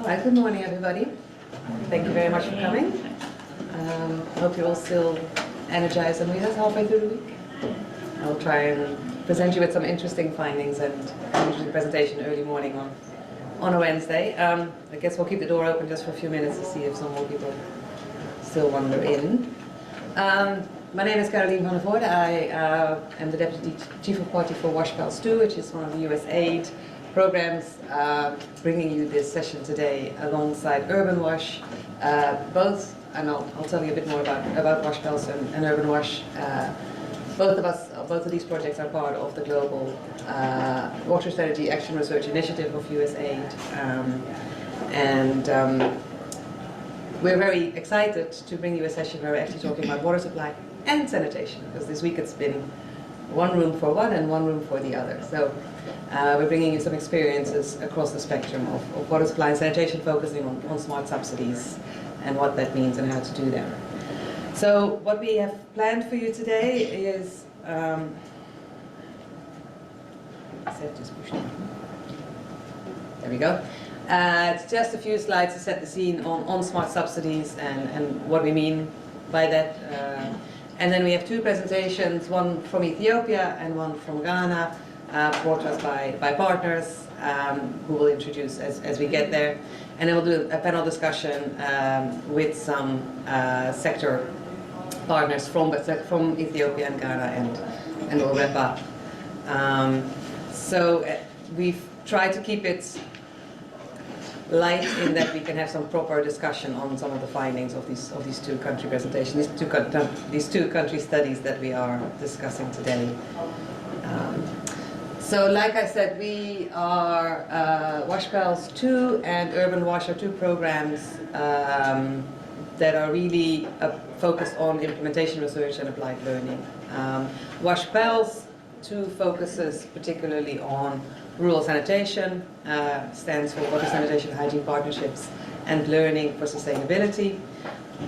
All right, good morning, everybody. Thank you very much for coming. I hope you're all still energized and with us halfway through the week. I'll try and present you with some interesting findings and an interesting presentation early morning on a Wednesday. I guess we'll keep the door open just for a few minutes to see if some more people still wander in. My name is Caroline van der Voorde. I am the Deputy Chief of Party for WASHPaLS 2, which is one of the USAID programs, bringing you this session today alongside Urban WASH. Both, and I'll tell you a bit more about WASHPaLS and Urban WASH. Both of these projects are part of the global Water Strategy Action Research Initiative of USAID. We're very excited to bring you a session where we're actually talking about water supply and sanitation, because this week it's been one room for one and one room for the other. So we're bringing you some experiences across the spectrum of water supply and sanitation, focusing on smart subsidies and what that means and how to do them. So what we have planned for you today is, there we go. It's just a few slides to set the scene on smart subsidies and what we mean by that. And then we have two presentations, one from Ethiopia and one from Ghana, brought to us by partners who will introduce as we get there. And then we'll do a panel discussion with some sector partners from Ethiopia and Ghana, and we'll wrap up. So we've tried to keep it light in that we can have some proper discussion on some of the findings of these two country presentations, these two country studies that we are discussing today. So like I said, we are WASHPaLS 2 and Urban WASH are two programs that are really focused on implementation research and applied learning. WASHPaLS 2 focuses particularly on rural sanitation, stands for Water Sanitation Hygiene Partnerships and Learning for Sustainability.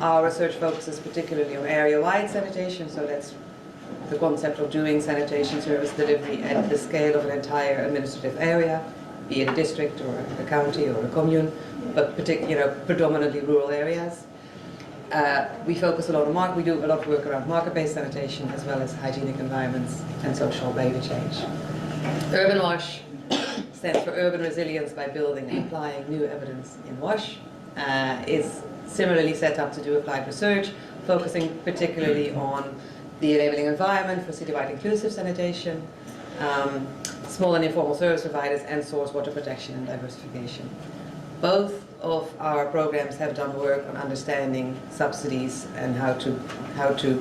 Our research focuses particularly on area-wide sanitation, so that's the concept of doing sanitation service delivery at the scale of an entire administrative area, be it a district or a county or a commune, but predominantly rural areas. We focus a lot on we do a lot of work around market-based sanitation as well as hygienic environments and social behavior change. Urban WASH stands for Urban Resilience by Building and Applying New Evidence in WASH, is similarly set up to do applied research, focusing particularly on the enabling environment for citywide inclusive sanitation, small and informal service providers, and source water protection and diversification. Both of our programs have done work on understanding subsidies and how to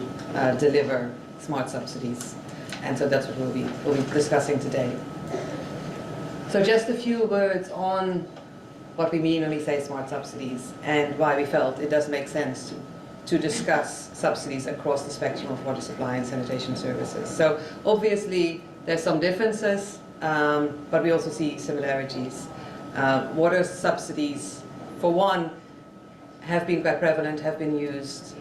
deliver smart subsidies, and so that's what we'll be discussing today. So just a few words on what we mean when we say smart subsidies and why we felt it does make sense to discuss subsidies across the spectrum of water supply and sanitation services. So obviously there's some differences, but we also see similarities. Water subsidies, for one, have been quite prevalent, have been used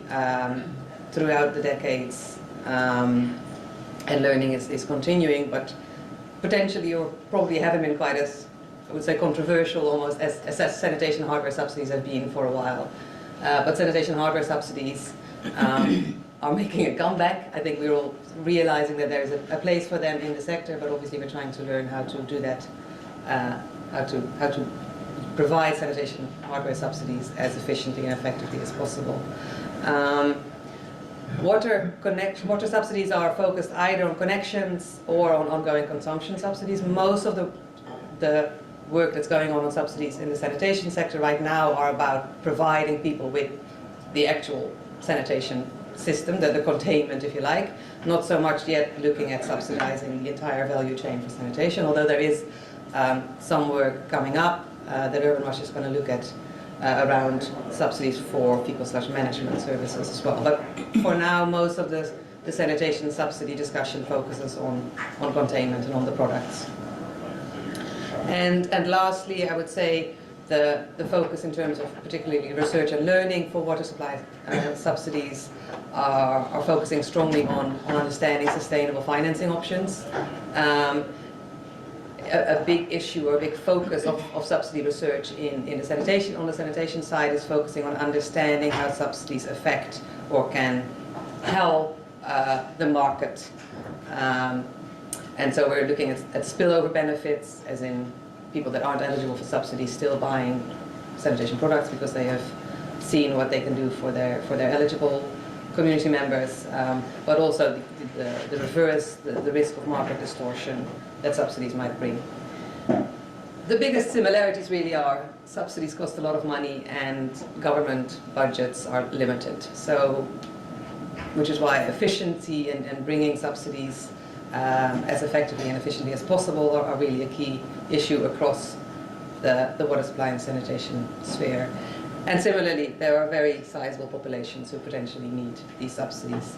throughout the decades, and learning is continuing, but potentially or probably haven't been quite as, I would say, controversial almost as sanitation hardware subsidies have been for a while. But sanitation hardware subsidies are making a comeback. I think we're all realizing that there is a place for them in the sector, but obviously we're trying to learn how to do that, how to provide sanitation hardware subsidies as efficiently and effectively as possible. Water subsidies are focused either on connections or on ongoing consumption subsidies. Most of the work that's going on subsidies in the sanitation sector right now are about providing people with the actual sanitation system, the containment, if you like. Not so much yet looking at subsidizing the entire value chain for sanitation, although there is some work coming up that Urban WASH is going to look at around subsidies for people/management services as well. But for now, most of the sanitation subsidy discussion focuses on containment and on the products. And lastly, I would say the focus in terms of particularly research and learning for water supply subsidies are focusing strongly on understanding sustainable financing options. a big issue or a big focus of subsidy research in the sanitation. On the sanitation side is focusing on understanding how subsidies affect or can help the market. And so we're looking at spillover benefits, as in people that aren't eligible for subsidies still buying sanitation products because they have seen what they can do for their eligible community members, but also the reverse, the risk of market distortion that subsidies might bring. The biggest similarities really are subsidies cost a lot of money and government budgets are limited. So, which is why efficiency and bringing subsidies as effectively and efficiently as possible are really a key issue across the water supply and sanitation sphere. And similarly, there are very sizable populations who potentially need these subsidies.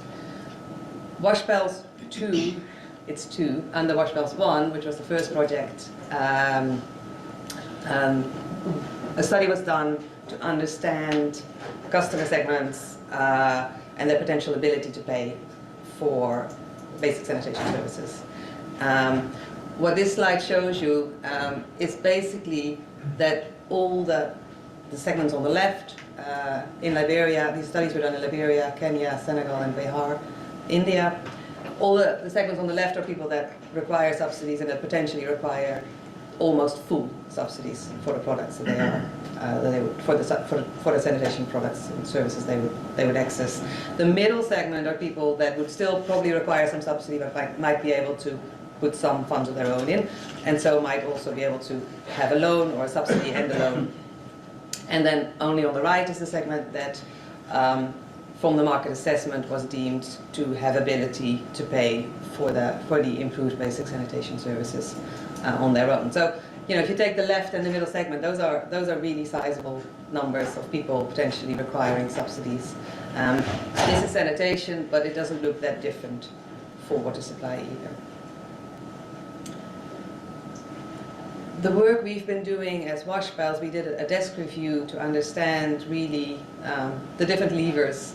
WASHPaLS 2, it's 2, under WASHPaLS 1, which was the first project, a study was done to understand customer segments and their potential ability to pay for basic sanitation services. What this slide shows you is basically that all the segments on the left, in Liberia, these studies were done in Liberia, Kenya, Senegal, and Bihar, India. All the segments on the left are people that require subsidies and that potentially require almost full subsidies for the products that they are, for the sanitation products and services they would access. The middle segment are people that would still probably require some subsidy, but might be able to put some funds of their own in, and so might also be able to have a loan or a subsidy and a loan. And then only on the right is the segment that, from the market assessment, was deemed to have ability to pay for the improved basic sanitation services on their own. So, if you take the left and the middle segment, those are really sizable numbers of people potentially requiring subsidies. This is sanitation, but it doesn't look that different for water supply either. The work we've been doing as WASHPaLS, we did a desk review to understand really the different levers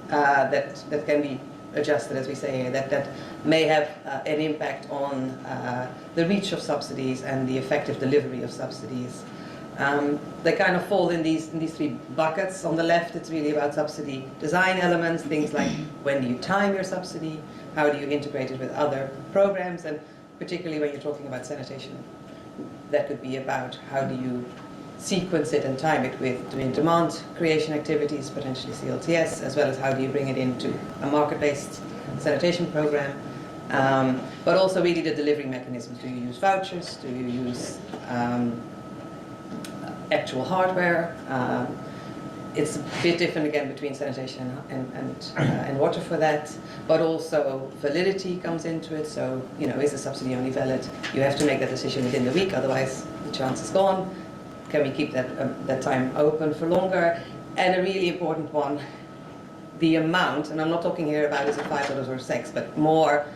that can be adjusted, as we say here, that may have an impact on the reach of subsidies and the effective delivery of subsidies. They kind of fall in these three buckets. On the left, it's really about subsidy design elements, things like when do you time your subsidy, how do you integrate it with other programs, and particularly when you're talking about sanitation, that could be about how do you sequence it and time it with doing demand creation activities, potentially CLTS, as well as how do you bring it into a market-based sanitation program. But also really the delivery mechanisms. Do you use vouchers? Do you use actual hardware? It's a bit different again between sanitation and water for that, but also validity comes into it. So, is the subsidy only valid? You have to make that decision within the week, otherwise the chance is gone. Can we keep that time open for longer? And a really important one, the amount, and I'm not talking here about is it $5 or $6, but more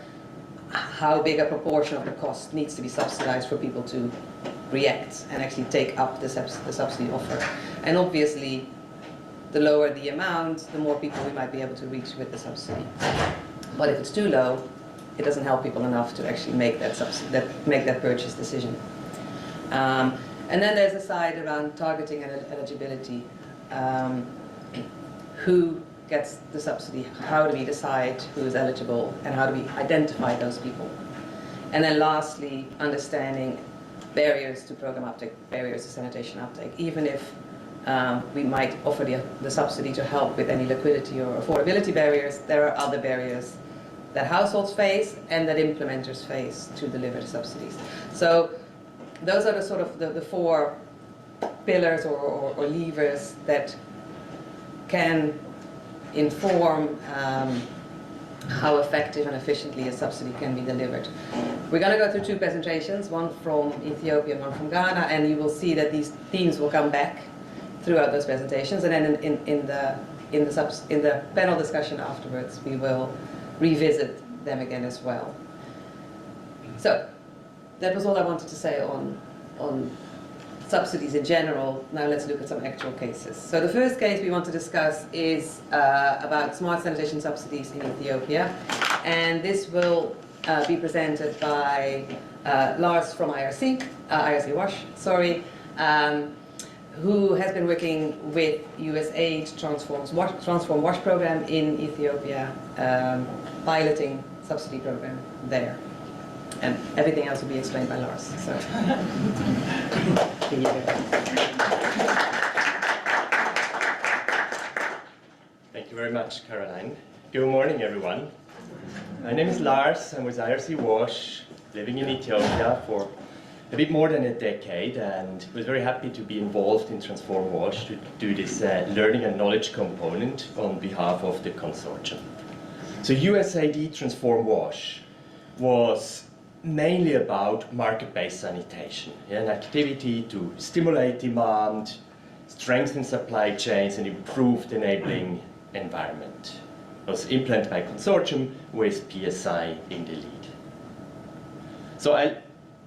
how big a proportion of the cost needs to be subsidized for people to react and actually take up the subsidy offer. And obviously, the lower the amount, the more people we might be able to reach with the subsidy. But if it's too low, it doesn't help people enough to actually make that purchase decision. And then there's a side around targeting and eligibility. Who gets the subsidy? How do we decide who is eligible? And how do we identify those people? And then lastly, understanding barriers to program uptake, barriers to sanitation uptake. Even if we might offer the subsidy to help with any liquidity or affordability barriers, there are other barriers that households face and that implementers face to deliver the subsidies. So those are the sort of the four pillars or levers that can inform how effective and efficiently a subsidy can be delivered. We're going to go through two presentations, one from Ethiopia and one from Ghana, and you will see that these themes will come back throughout those presentations, and then in the panel discussion afterwards, we will revisit them again as well. So that was all I wanted to say on subsidies in general. Now let's look at some actual cases. So the first case we want to discuss is about smart sanitation subsidies in Ethiopia, and this will be presented by Lars from IRC WASH, sorry, who has been working with USAID Transform WASH program in Ethiopia, piloting subsidy program there. And everything else will be explained by Lars. So. Thank you very much, Caroline. Good morning, everyone. My name is Lars. I'm with IRC WASH, living in Ethiopia for a bit more than a decade, and was very happy to be involved in Transform WASH to do this learning and knowledge component on behalf of the consortium. So USAID Transform WASH was mainly about market-based sanitation, an activity to stimulate demand, strengthen supply chains, and improve the enabling environment. It was implemented by a consortium with PSI in the lead. So I'll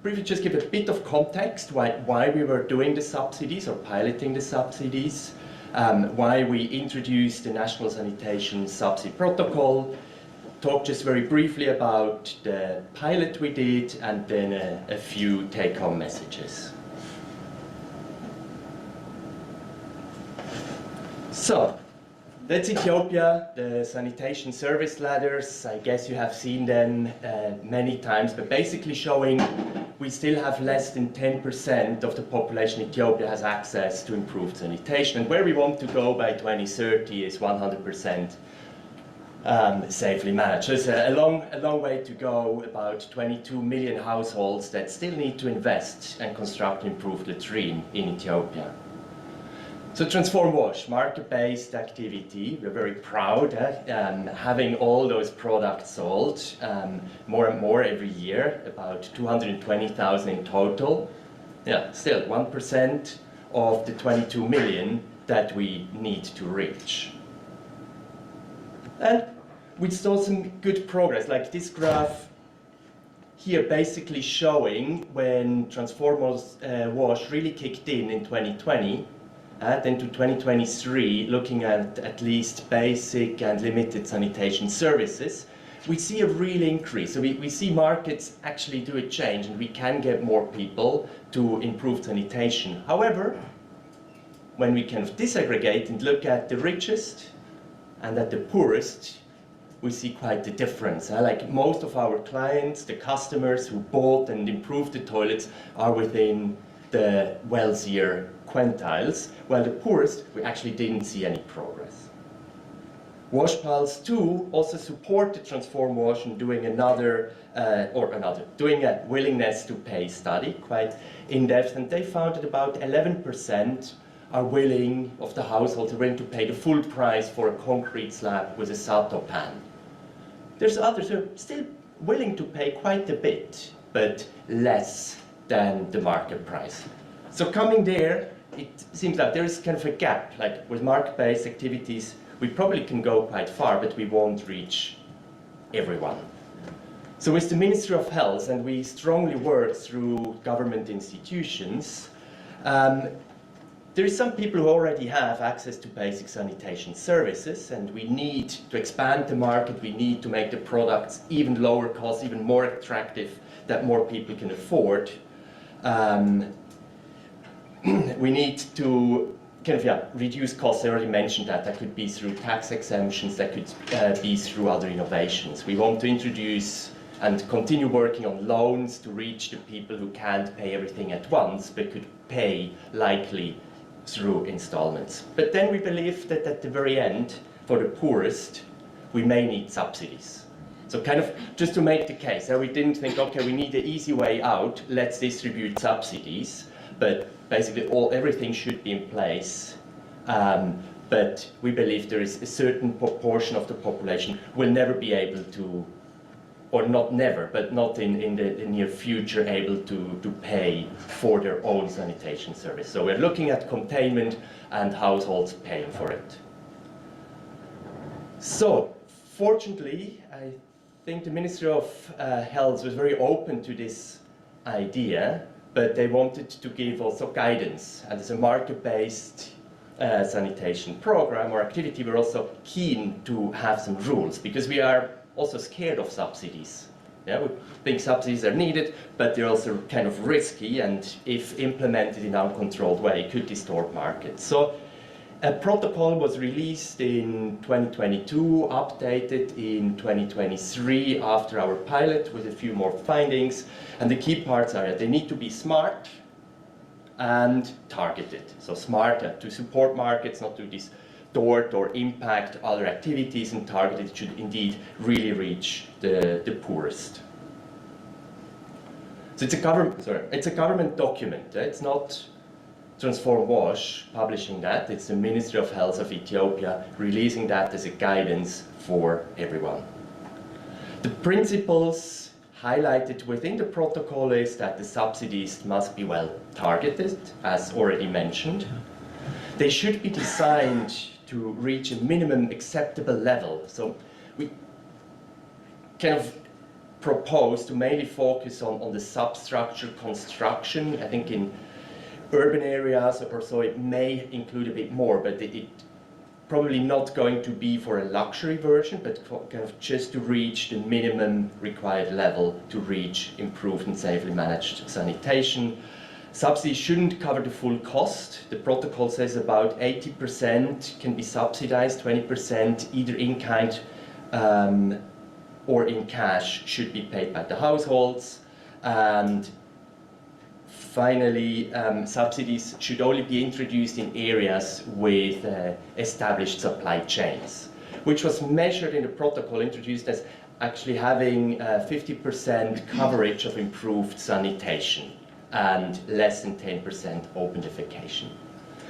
briefly just give a bit of context why we were doing the subsidies or piloting the subsidies, why we introduced the National Sanitation Subsidy Protocol, talk just very briefly about the pilot we did, and then a few take-home messages. So, that's Ethiopia, the sanitation service ladders. I guess you have seen them many times, but basically showing we still have less than 10% of the population in Ethiopia has access to improved sanitation. And where we want to go by 2030 is 100% safely managed. So it's a long way to go, about 22 million households that still need to invest and construct improved latrine in Ethiopia. So Transform WASH, market-based activity. We're very proud having all those products sold, more and more every year, about 220,000 in total. Yeah, still 1% of the 22 million that we need to reach. And we saw some good progress, like this graph here basically showing when Transform WASH really kicked in 2020, then to 2023, looking at least basic and limited sanitation services, we see a real increase. So we see markets actually do a change, and we can get more people to improve sanitation. However, when we kind of disaggregate and look at the richest and at the poorest, we see quite the difference. Like most of our clients, the customers who bought and improved the toilets are within the wealthier quintiles, while the poorest, we actually didn't see any progress. WASHPaLS 2 also supported Transform WASH in doing doing a willingness to pay study, quite in-depth, and they found that about 11% are willing, of the households, are willing to pay the full price for a concrete slab with a Sato pan. There's others who are still willing to pay quite a bit, but less than the market price. So coming there, it seems like there is kind of a gap. Like with market-based activities, we probably can go quite far, but we won't reach everyone. So with the Ministry of Health, and we strongly work through government institutions, there is some people who already have access to basic sanitation services, and we need to expand the market. We need to make the products even lower cost, even more attractive, that more people can afford. We need to kind of reduce costs. I already mentioned that. That could be through tax exemptions. That could be through other innovations. We want to introduce and continue working on loans to reach the people who can't pay everything at once, but could pay likely through installments. But then we believe that at the very end, for the poorest, we may need subsidies. So kind of just to make the case, we didn't think, okay, we need the easy way out, let's distribute subsidies, but basically everything should be in place. But we believe there is a certain proportion of the population will never be able to, or not never, but not in the near future, able to pay for their own sanitation service. So we're looking at containment and households paying for it. So fortunately, I think the Ministry of Health was very open to this idea, but they wanted to give also guidance. And as a market-based sanitation program or activity, we're also keen to have some rules, because we are also scared of subsidies. Yeah, we think subsidies are needed, but they're also kind of risky, and if implemented in an uncontrolled way, could distort markets. So a protocol was released in 2022, updated in 2023 after our pilot with a few more findings. And the key parts are that they need to be smart and targeted. So smart to support markets, not to distort or impact other activities, and targeted should indeed really reach the poorest. So it's a government document. It's not Transform WASH publishing that. It's the Ministry of Health of Ethiopia releasing that as a guidance for everyone. The principles highlighted within the protocol is that the subsidies must be well targeted, as already mentioned. They should be designed to reach a minimum acceptable level. So we kind of propose to mainly focus on the substructure construction. I think in urban areas or so it may include a bit more, but it probably not going to be for a luxury version, but kind of just to reach the minimum required level to reach improved and safely managed sanitation. Subsidies shouldn't cover the full cost. The protocol says about 80% can be subsidized, 20% either in kind or in cash should be paid by the households. And finally, subsidies should only be introduced in areas with established supply chains, which was measured in the protocol, introduced as actually having 50% coverage of improved sanitation and less than 10% open defecation.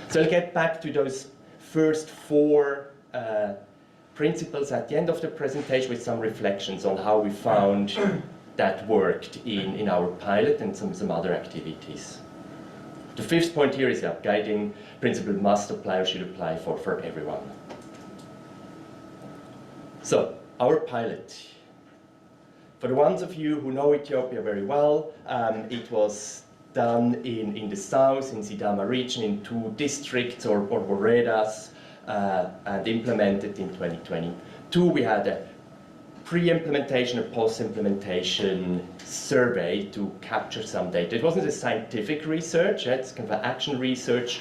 So I'll get back to those first four principles at the end of the presentation with some reflections on how we found that worked in our pilot and some other activities. The fifth point here is that guiding principle must apply or should apply for everyone. So, our pilot. For the ones of you who know Ethiopia very well, it was done in the south, in Sidama region, in 2 districts or woredas, and implemented in 2022. We had a pre-implementation and post-implementation survey to capture some data. It wasn't a scientific research, it's kind of an action research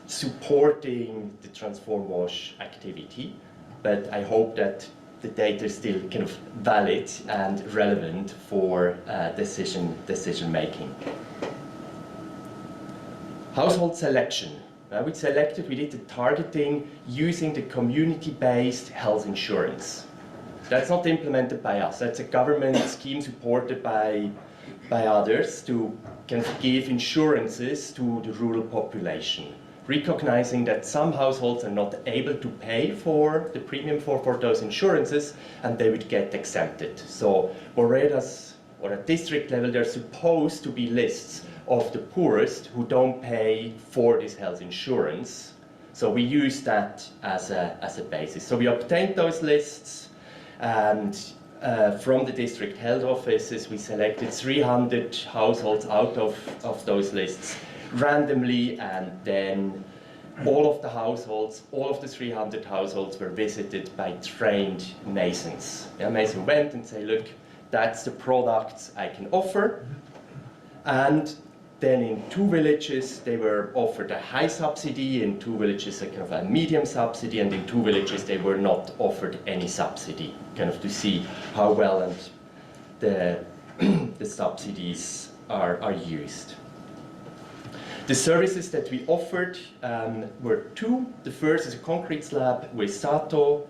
supporting the Transform WASH activity, but I hope that the data is still kind of valid and relevant for decision making. Household selection. We did the targeting using the community-based health insurance. That's not implemented by us. That's a government scheme supported by others to kind of give insurances to the rural population, recognizing that some households are not able to pay for the premium for those insurances, and they would get exempted. So Boredas, or at district level, there's supposed to be lists of the poorest who don't pay for this health insurance. So we use that as a basis. So we obtained those lists, and from the district health offices we selected 300 households out of those lists randomly, and then all of the households, all of the 300 households were visited by trained masons. Yeah, mason went and say, look, that's the products I can offer. And then in 2 villages they were offered a high subsidy, in 2 villages a kind of a medium subsidy, and in 2 villages they were not offered any subsidy, kind of to see how well and the subsidies are used. The services that we offered were 2. The first is a concrete slab with Sato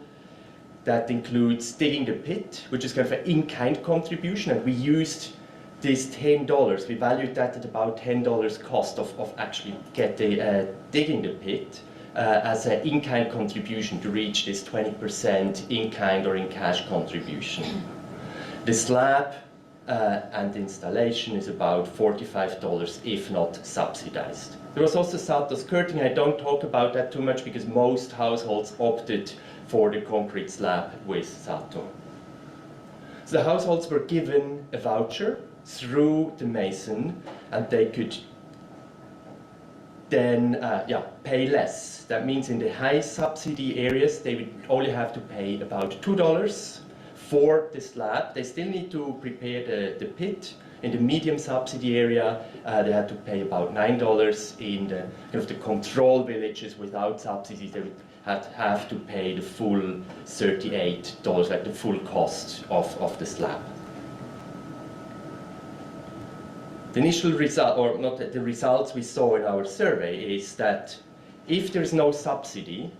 that includes digging the pit, which is kind of an in-kind contribution, and we used this $10, we valued that at about $10 cost of actually digging the pit as an in-kind contribution to reach this 20% in-kind or in-cash contribution. The slab and installation is about $45 if not subsidized. There was also Sato skirting. I don't talk about that too much because most households opted for the concrete slab with Sato. So the households were given a voucher through the mason, and they could then pay less. That means in the high subsidy areas they would only have to pay about $2 for the slab. They still need to prepare the pit. In the medium subsidy area, they had to pay about $9. In the kind of the control villages without subsidies, they would have to pay the full $38, like the full cost of the slab. The initial result, or not the results we saw in our survey, is that if there is no subsidy,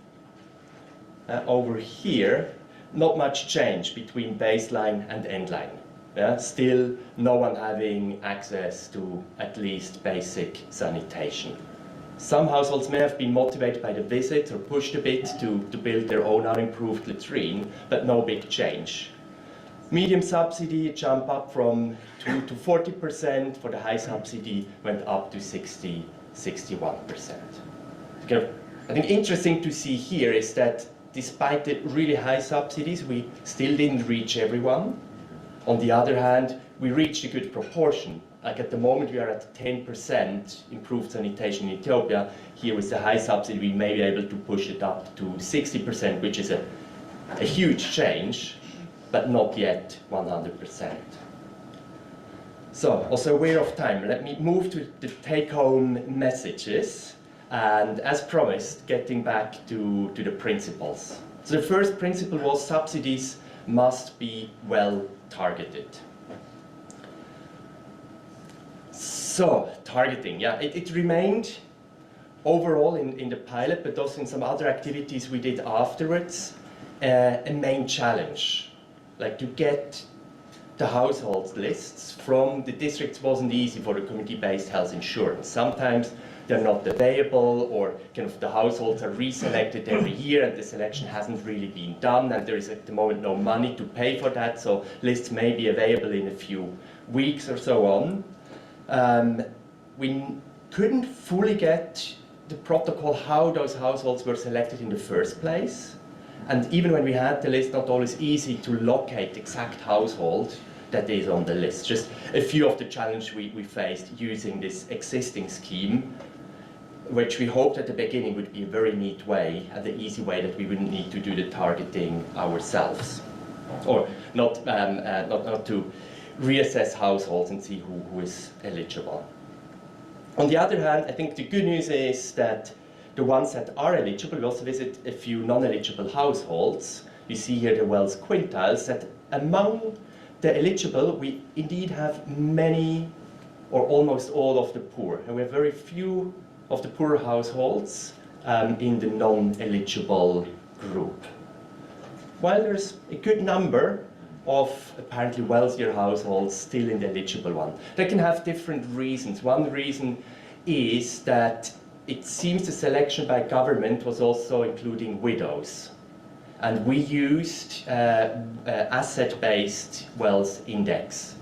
over here, not much change between baseline and endline. Yeah? Still, no one having access to at least basic sanitation. Some households may have been motivated by the visit or pushed a bit to build their own unimproved latrine, but no big change. Medium subsidy jump up from 2 to 40%, for the high subsidy went up to 60, 61%. I think interesting to see here is that despite the really high subsidies, we still didn't reach everyone. On the other hand, we reached a good proportion. Like at the moment we are at 10% improved sanitation in Ethiopia. Here with the high subsidy we may be able to push it up to 60%, which is a huge change, but not yet 100%. So, also aware of time, let me move to the take-home messages. And as promised, getting back to the principles. So the first principle was subsidies must be well targeted. So, targeting, yeah, it remained overall in the pilot, but also in some other activities we did afterwards, a main challenge. Like to get the household lists from the districts wasn't easy for the community-based health insurance. Sometimes they're not available, or kind of the households are reselected every year and the selection hasn't really been done, and there is at the moment no money to pay for that, so lists may be available in a few weeks or so on. We couldn't fully get the protocol how those households were selected in the first place, and even when we had the list, not always easy to locate the exact household that is on the list. Just a few of the challenges we faced using this existing scheme, which we hoped at the beginning would be a very neat way and the easy way that we wouldn't need to do the targeting ourselves, or not to reassess households and see who is eligible. On the other hand, I think the good news is that the ones that are eligible, we also visit a few non-eligible households. You see here the WASHPaLS quintiles, that among the eligible, we indeed have many or almost all of the poor. And we have very few of the poor households in the non-eligible group. While there's a good number of apparently wealthier households still in the eligible one. They can have different reasons. One reason is that it seems the selection by government was also including widows. And we used asset-based wealth index.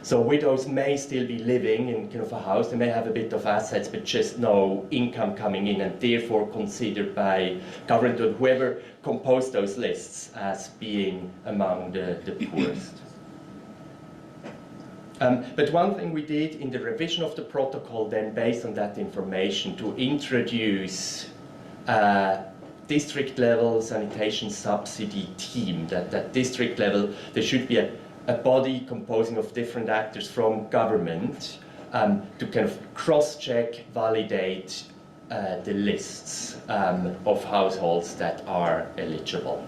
So widows may still be living in kind of a house, they may have a bit of assets, but just no income coming in, and therefore considered by government or whoever composed those lists as being among the poorest. But one thing we did in the revision of the protocol then, based on that information, to introduce district level sanitation subsidy team. That district level, there should be a body composing of different actors from government to kind of cross-check, validate the lists of households that are eligible.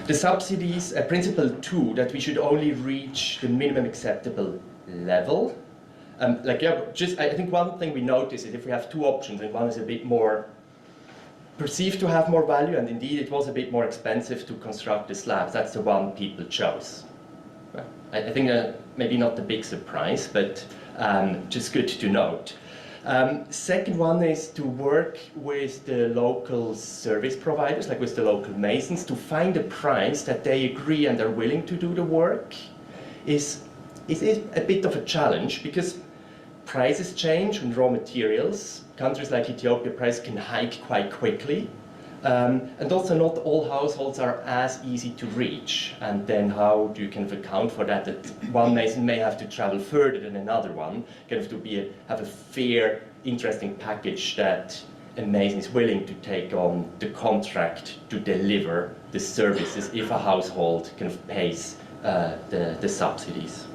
The subsidies, principle 2, that we should only reach the minimum acceptable level. I think one thing we notice is if we have two options and one is a bit more perceived to have more value, and indeed it was a bit more expensive to construct the slabs, that's the one people chose. I think maybe not the big surprise, but just good to note. Second one is to work with the local service providers, like with the local masons, to find a price that they agree and are willing to do the work. Is a bit of a challenge, because prices change on raw materials. Countries like Ethiopia, prices can hike quite quickly. And also not all households are as easy to reach. And then how do you kind of account for that? That one mason may have to travel further than another one, kind of to have a fair, interesting package that amazing, is willing to take on the contract to deliver the services if a household kind of pays the subsidies.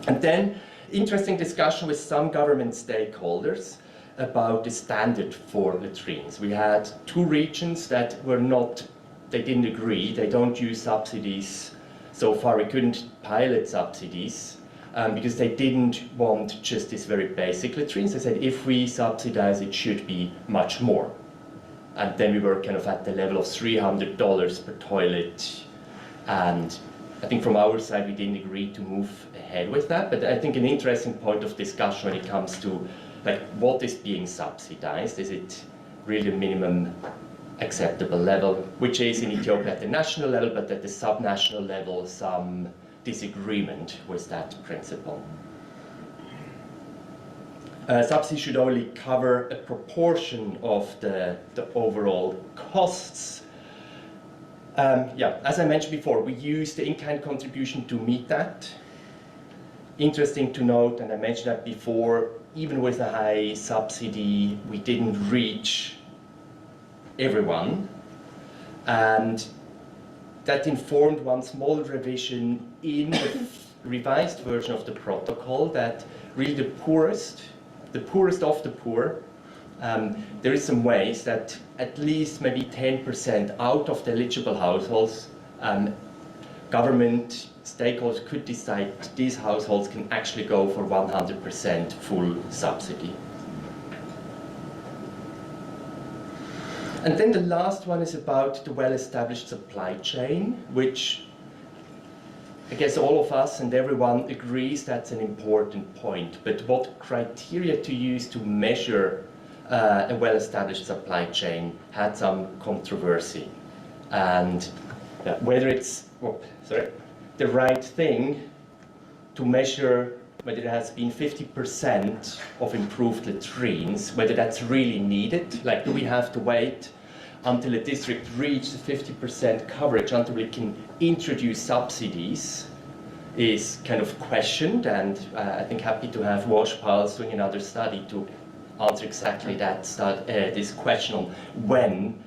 And then, interesting discussion with some government stakeholders about the standard for latrines. We had two regions that were not, they didn't agree, they don't use subsidies. So far we couldn't pilot subsidies because they didn't want just this very basic latrines. They said if we subsidize it should be much more. And then we were kind of at the level of $300 per toilet, and I think from our side we didn't agree to move ahead with that, but I think an interesting point of discussion when it comes to like what is being subsidized. Is it really the minimum acceptable level, which is in Ethiopia at the national level, but at the sub-national level some disagreement with that principle. Subsidies should only cover a proportion of the overall costs. Yeah, as I mentioned before, we use the in-kind contribution to meet that. Interesting to note, and I mentioned that before, even with a high subsidy, we didn't reach everyone. And that informed one small revision in the revised version of the protocol that really the poorest of the poor, there is some ways that at least maybe 10% out of the eligible households, government stakeholders could decide these households can actually go for 100% full subsidy. And then the last one is about the well-established supply chain, which I guess all of us and everyone agrees that's an important point. But what criteria to use to measure a well-established supply chain had some controversy. And whether it's the right thing to measure whether there has been 50% of improved latrines, whether that's really needed. Like, do we have to wait until a district reaches 50% coverage until we can introduce subsidies, is kind of questioned, and I think happy to have WASHPaLS doing another study to answer exactly that this question on when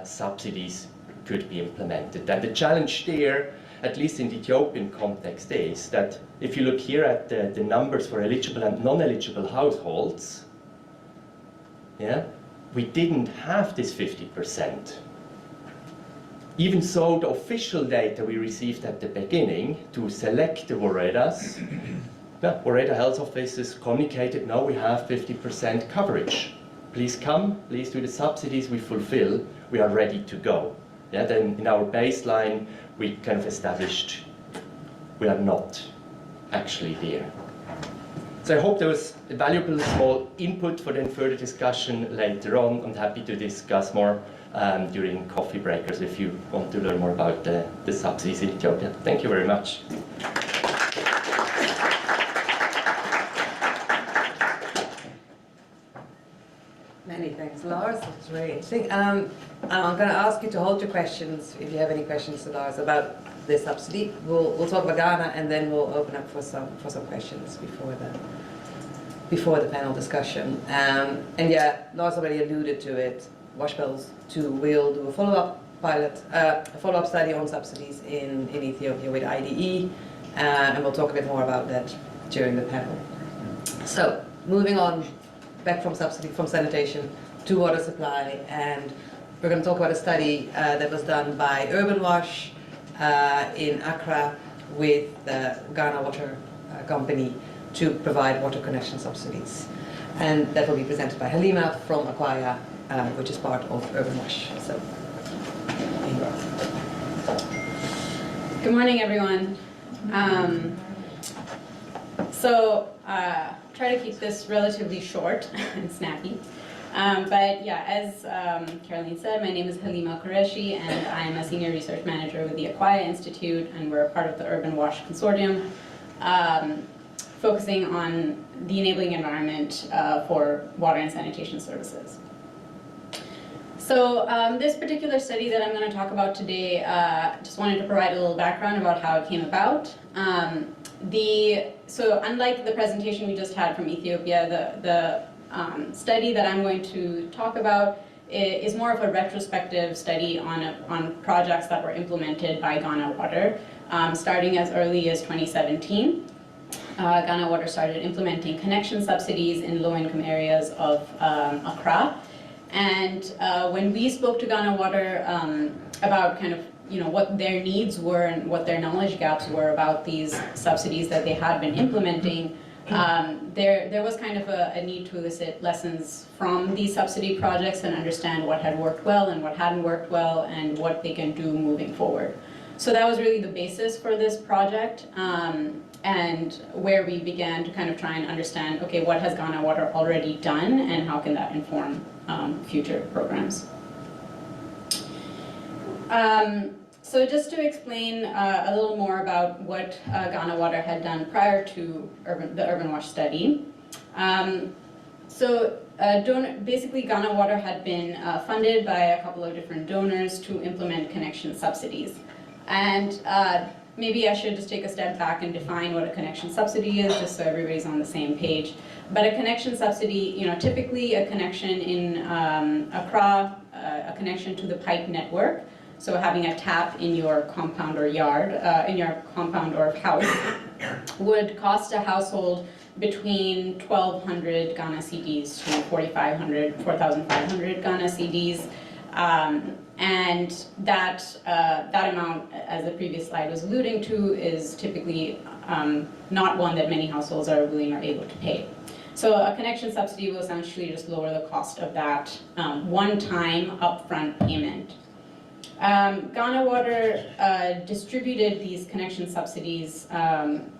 subsidies could be implemented. And the challenge there, at least in the Ethiopian context, is that if you look here at the numbers for eligible and non-eligible households, yeah, we didn't have this 50%. Even so, the official data we received at the beginning to select the Woredas, Woreda health officers communicated, no, we have 50% coverage. Please come, please do the subsidies we fulfill, we are ready to go. Yeah, then in our baseline, we kind of established we are not actually there. So I hope there was a valuable small input for then further discussion later on. I'm happy to discuss more during coffee breakers if you want to learn more about the subsidies in Ethiopia. Thank you very much. Many thanks, Lars. That's very interesting. I'm going to ask you to hold your questions, if you have any questions to Lars about the subsidy. We'll talk about Ghana, and then we'll open up for some questions before the panel discussion. And yeah, Lars already alluded to it. WASHPaLS 2 will do a follow-up study on subsidies in Ethiopia with IDE, and we'll talk a bit more about that during the panel. So, moving on, back from sanitation to water supply, and we're going to talk about a study that was done by Urban Wash in Accra with the Ghana Water Company to provide water connection subsidies. And that will be presented by Halima from Akwaya, which is part of Urban Wash. So, good morning, everyone. Try to keep this relatively short and snappy. But yeah, as Caroline said, my name is Halima Qureshi, and I'm a senior research manager with the Akwaya Institute, and we're a part of the Urban Wash Consortium, focusing on the enabling environment for water and sanitation services. So this particular study that I'm going to talk about today, just wanted to provide a little background about how it came about. So unlike the presentation we just had from Ethiopia, the study that I'm going to talk about is more of a retrospective study on projects that were implemented by Ghana Water, starting as early as 2017. Ghana Water started implementing connection subsidies in low-income areas of Accra. And when we spoke to Ghana Water about kind of what their needs were and what their knowledge gaps were about these subsidies that they had been implementing, there was kind of a need to elicit lessons from these subsidy projects and understand what had worked well and what hadn't worked well and what they can do moving forward. So that was really the basis for this project, and where we began to kind of try and understand, okay, what has Ghana Water already done and how can that inform future programs. So just to explain a little more about what Ghana Water had done prior to the Urban Wash study. Basically Ghana Water had been funded by a couple of different donors to implement connection subsidies. And maybe I should just take a step back and define what a connection subsidy is, just so everybody's on the same page. But a connection subsidy, typically a connection in Accra, a connection to the pipe network. So having a tap in your compound or yard, in your compound or house, would cost a household between 1,200 Ghana cedis to 4,500 Ghana cedis. And that amount, as the previous slide was alluding to, is typically not one that many households are willing or able to pay. So a connection subsidy will essentially just lower the cost of that one-time upfront payment. Ghana Water distributed these connection subsidies and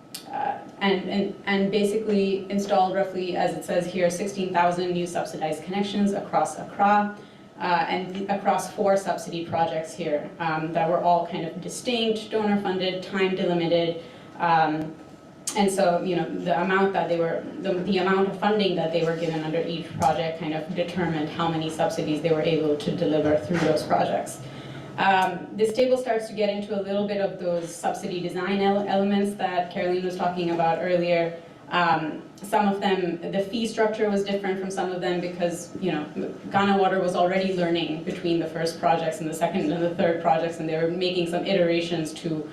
basically installed roughly, as it says here, 16,000 new subsidized connections across Accra and across 4 subsidy projects here that were all kind of distinct, donor-funded, time-delimited. And so, the amount that the amount of funding that they were given under each project kind of determined how many subsidies they were able to deliver through those projects. This table starts to get into a little bit of those subsidy design elements that Caroline was talking about earlier. Some of them, the fee structure was different from some of them because, Ghana Water was already learning between the first projects and the second and the third projects, and they were making some iterations to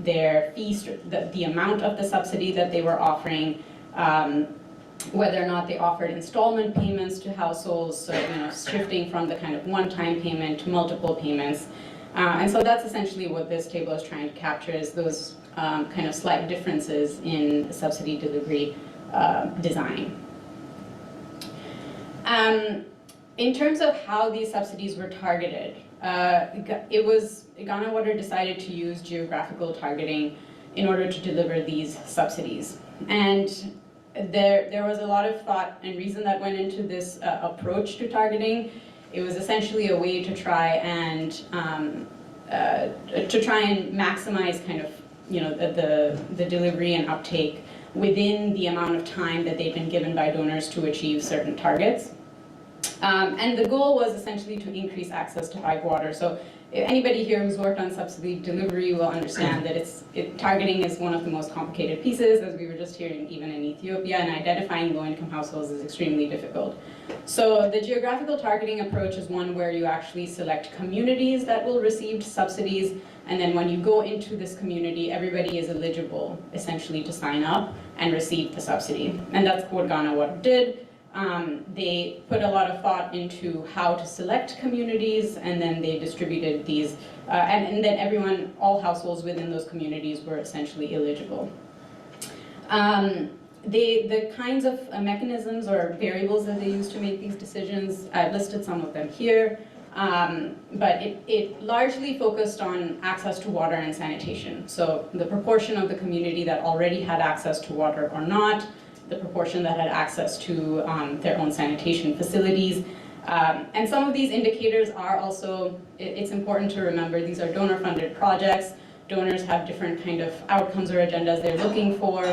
their fee, the amount of the subsidy that they were offering, whether or not they offered installment payments to households, so shifting from the kind of one-time payment to multiple payments. And so that's essentially what this table is trying to capture, is those kind of slight differences in subsidy delivery design. In terms of how these subsidies were targeted, Ghana Water decided to use geographical targeting in order to deliver these subsidies. And there was a lot of thought and reason that went into this approach to targeting. It was essentially a way to try and maximize kind of the delivery and uptake within the amount of time that they've been given by donors to achieve certain targets. And the goal was essentially to increase access to pipe water. So if anybody here who's worked on subsidy delivery will understand that targeting is one of the most complicated pieces, as we were just hearing even in Ethiopia, and identifying low-income households is extremely difficult. So the geographical targeting approach is one where you actually select communities that will receive subsidies, and then when you go into this community, everybody is eligible essentially to sign up and receive the subsidy. And that's what Ghana Water did. They put a lot of thought into how to select communities, and then they distributed these, and then all households within those communities were essentially eligible. The kinds of mechanisms or variables that they used to make these decisions, I've listed some of them here, but it largely focused on access to water and sanitation. So the proportion of the community that already had access to water or not, the proportion that had access to their own sanitation facilities. And some of these indicators are also, it's important to remember, these are donor-funded projects. Donors have different kind of outcomes or agendas they're looking for.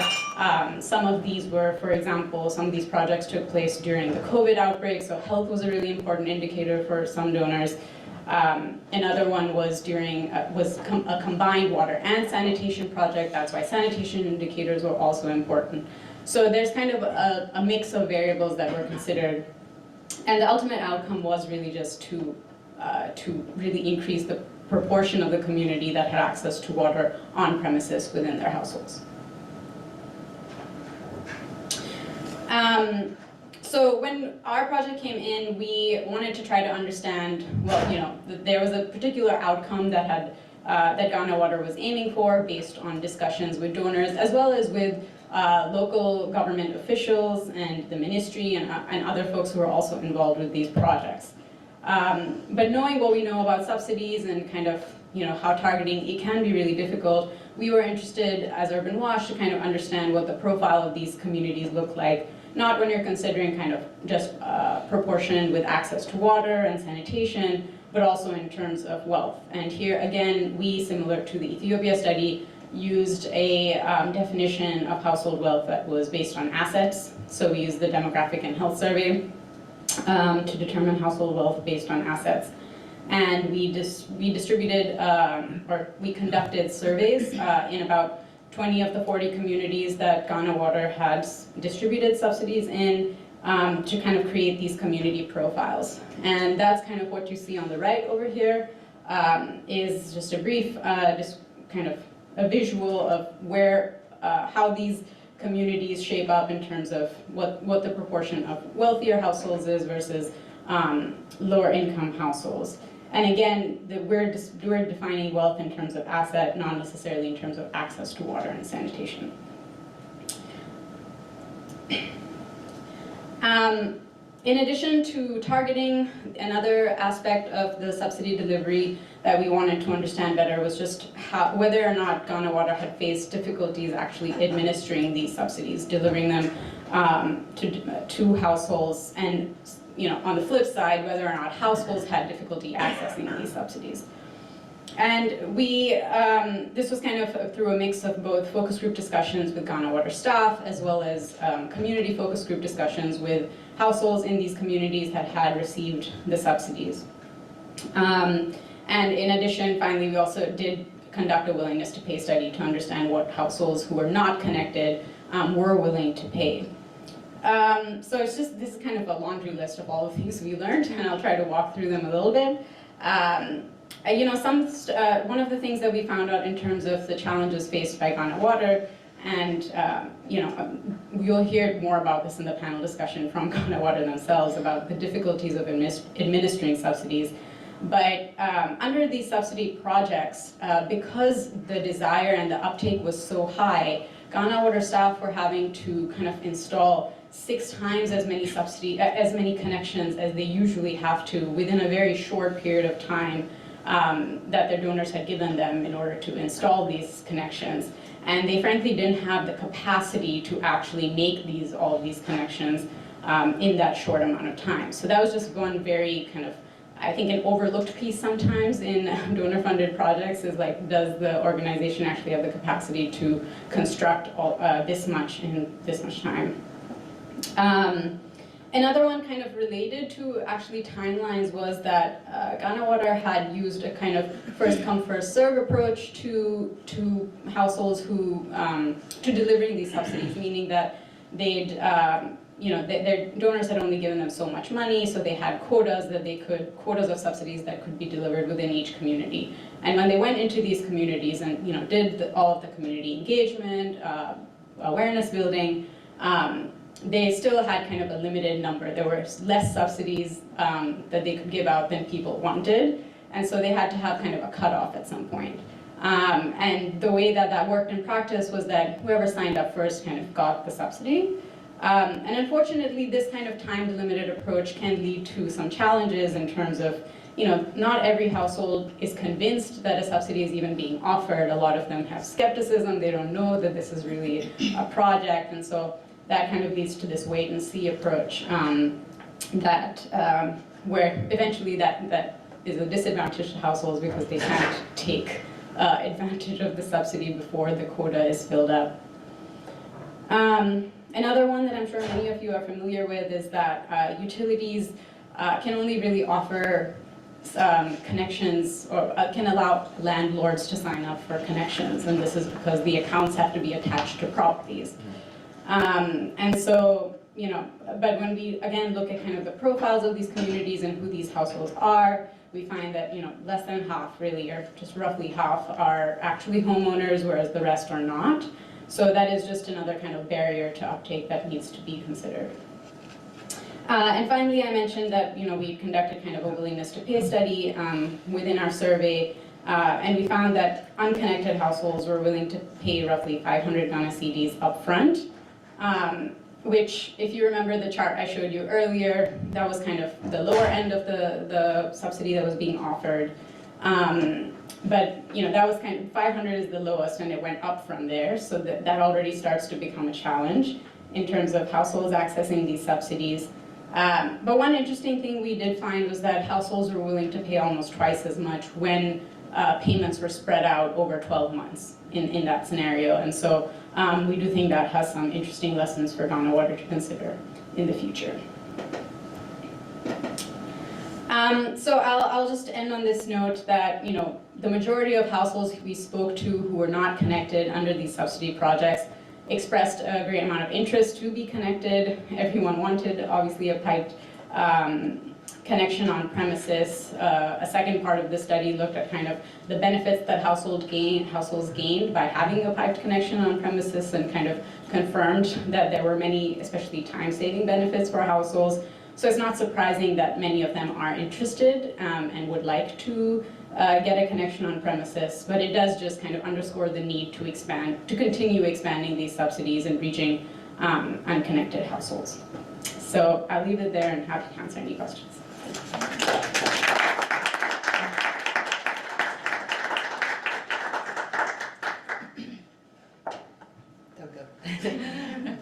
Some of these were, for example, some of these projects took place during the COVID outbreak, so health was a really important indicator for some donors. Another one was a combined water and sanitation project. That's why sanitation indicators were also important. So there's kind of a mix of variables that were considered, and the ultimate outcome was really just to really increase the proportion of the community that had access to water on premises within their households. So when our project came in, we wanted to try to understand, well, you know, there was a particular outcome that had that Ghana Water was aiming for based on discussions with donors, as well as with local government officials and the ministry and other folks who are also involved with these projects. But knowing what we know about subsidies and kind of, you know, how targeting it can be really difficult, we were interested as Urban WASH to kind of understand what the profile of these communities look like, not when you're considering kind of just proportion with access to water and sanitation, but also in terms of wealth. And here again, we, similar to the Ethiopia study, used a definition of household wealth that was based on assets. So we used the Demographic and Health Survey to determine household wealth based on assets. And we distributed, or we conducted surveys in about 20 of the 40 communities that Ghana Water had distributed subsidies in to kind of create these community profiles. And that's kind of what you see on the right over here, is just a brief, just kind of a visual of where, how these communities shape up in terms of what the proportion of wealthier households is versus lower income households. And again, we're defining wealth in terms of asset, not necessarily in terms of access to water and sanitation. In addition to targeting, another aspect of the subsidy delivery that we wanted to understand better was just whether or not Ghana Water had faced difficulties actually administering these subsidies, delivering them to households, and, you know, on the flip side, whether or not households had difficulty accessing these subsidies. And we, this was kind of through a mix of both focus group discussions with Ghana Water staff, as well as community focus group discussions with households in these communities that had received the subsidies. And in addition, finally, we also did conduct a willingness to pay study to understand what households who were not connected were willing to pay. So it's just, this is kind of a laundry list of all the things we learned, and I'll try to walk through them a little bit. You know, one of the things that we found out in terms of the challenges faced by Ghana Water, and you know, you'll hear more about this in the panel discussion from Ghana Water themselves about the difficulties of administering subsidies. But under these subsidy projects, because the desire and the uptake was so high, Ghana Water staff were having to kind of install 6 times as many connections as they usually have to within a very short period of time that their donors had given them in order to install these connections. And they frankly didn't have the capacity to actually make all of these connections in that short amount of time. So that was just one very kind of, I think, an overlooked piece sometimes in donor-funded projects is like, does the organization actually have the capacity to construct this much in this much time? Another one kind of related to actually timelines was that Ghana Water had used a kind of first come first serve approach to households who to delivering these subsidies, meaning that they'd you know, their donors had only given them so much money, so they had quotas of subsidies that could be delivered within each community. And when they went into these communities and, you know, did all of the community engagement, awareness building, they still had kind of a limited number. There were less subsidies that they could give out than people wanted, and so they had to have kind of a cutoff at some point. And the way that worked in practice was that whoever signed up first kind of got the subsidy. And unfortunately, this kind of time-delimited approach can lead to some challenges in terms of, you know, not every household is convinced that a subsidy is even being offered. A lot of them have skepticism. They don't know that this is really a project, and so that kind of leads to this wait-and-see approach where eventually that is a disadvantage to households because they can't take advantage of the subsidy before the quota is filled up. Another one that I'm sure many of you are familiar with is that utilities can only really offer connections, or can allow landlords to sign up for connections, and this is because the accounts have to be attached to properties. And so, but when we again look at kind of the profiles of these communities and who these households are, we find that less than half really, or just roughly half, are actually homeowners, whereas the rest are not. So that is just another kind of barrier to uptake that needs to be considered. And finally, I mentioned that we conducted kind of a willingness to pay study within our survey, and we found that unconnected households were willing to pay roughly 500 Ghana cedis upfront, which, if you remember the chart I showed you earlier, that was kind of the lower end of the subsidy that was being offered. But that was kind of 500 is the lowest, and it went up from there. So that already starts to become a challenge in terms of households accessing these subsidies. But one interesting thing we did find was that households were willing to pay almost twice as much when payments were spread out over 12 months in that scenario. And so we do think that has some interesting lessons for Ghana Water to consider in the future. So I'll just end on this note that the majority of households we spoke to who were not connected under these subsidy projects expressed a great amount of interest to be connected. Everyone wanted, obviously, a piped connection on premises. A second part of the study looked at kind of the benefits that households gained by having a piped connection on premises, and kind of confirmed that there were many, especially time-saving benefits for households. So it's not surprising that many of them are interested and would like to get a connection on premises, but it does just kind of underscore the need to continue expanding these subsidies and reaching unconnected households. So I'll leave it there and happy to answer any questions.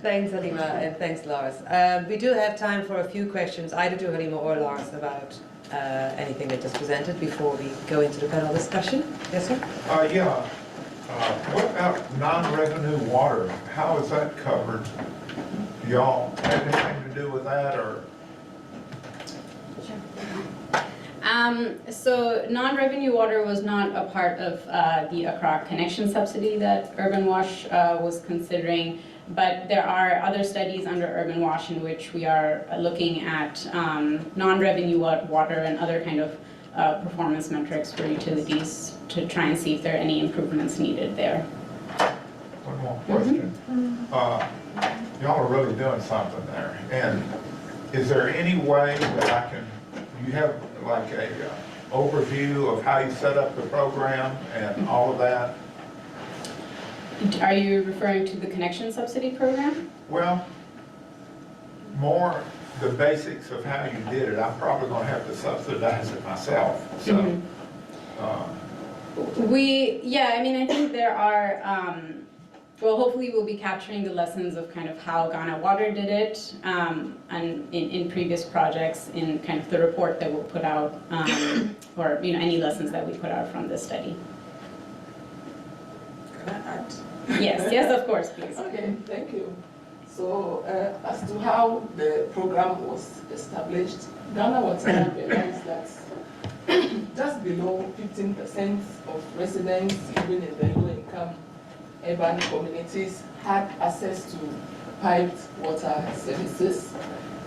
Thanks, Halima, and thanks, Lars. We do have time for a few questions, either to Halima or Lars, about anything they just presented before we go into the panel discussion. Yes, sir? Yeah. What about non-revenue water? How is that covered? Do y'all have anything to do with that, or? So non-revenue water was not a part of the Accra connection subsidy that Urban Wash was considering, but there are other studies under Urban Wash in which we are looking at non-revenue water and other kind of performance metrics for utilities to try and see if there are any improvements needed there. One more question. Y'all are really doing something there, and is there any way that you have like a overview of how you set up the program and all of that? Are you referring to the connection subsidy program? Well, more the basics of how you did it. I'm probably going to have to subsidize it myself. So, I think there are, well, hopefully we'll be capturing the lessons of kind of how Ghana Water did it and in previous projects in kind of the report that we'll put out, or any lessons that we put out from this study. Can I add? Yes, of course, please. Okay, thank you. So as to how the program was established, Ghana Water realized that just below 15% of residents living in the low-income urban communities had access to piped water services.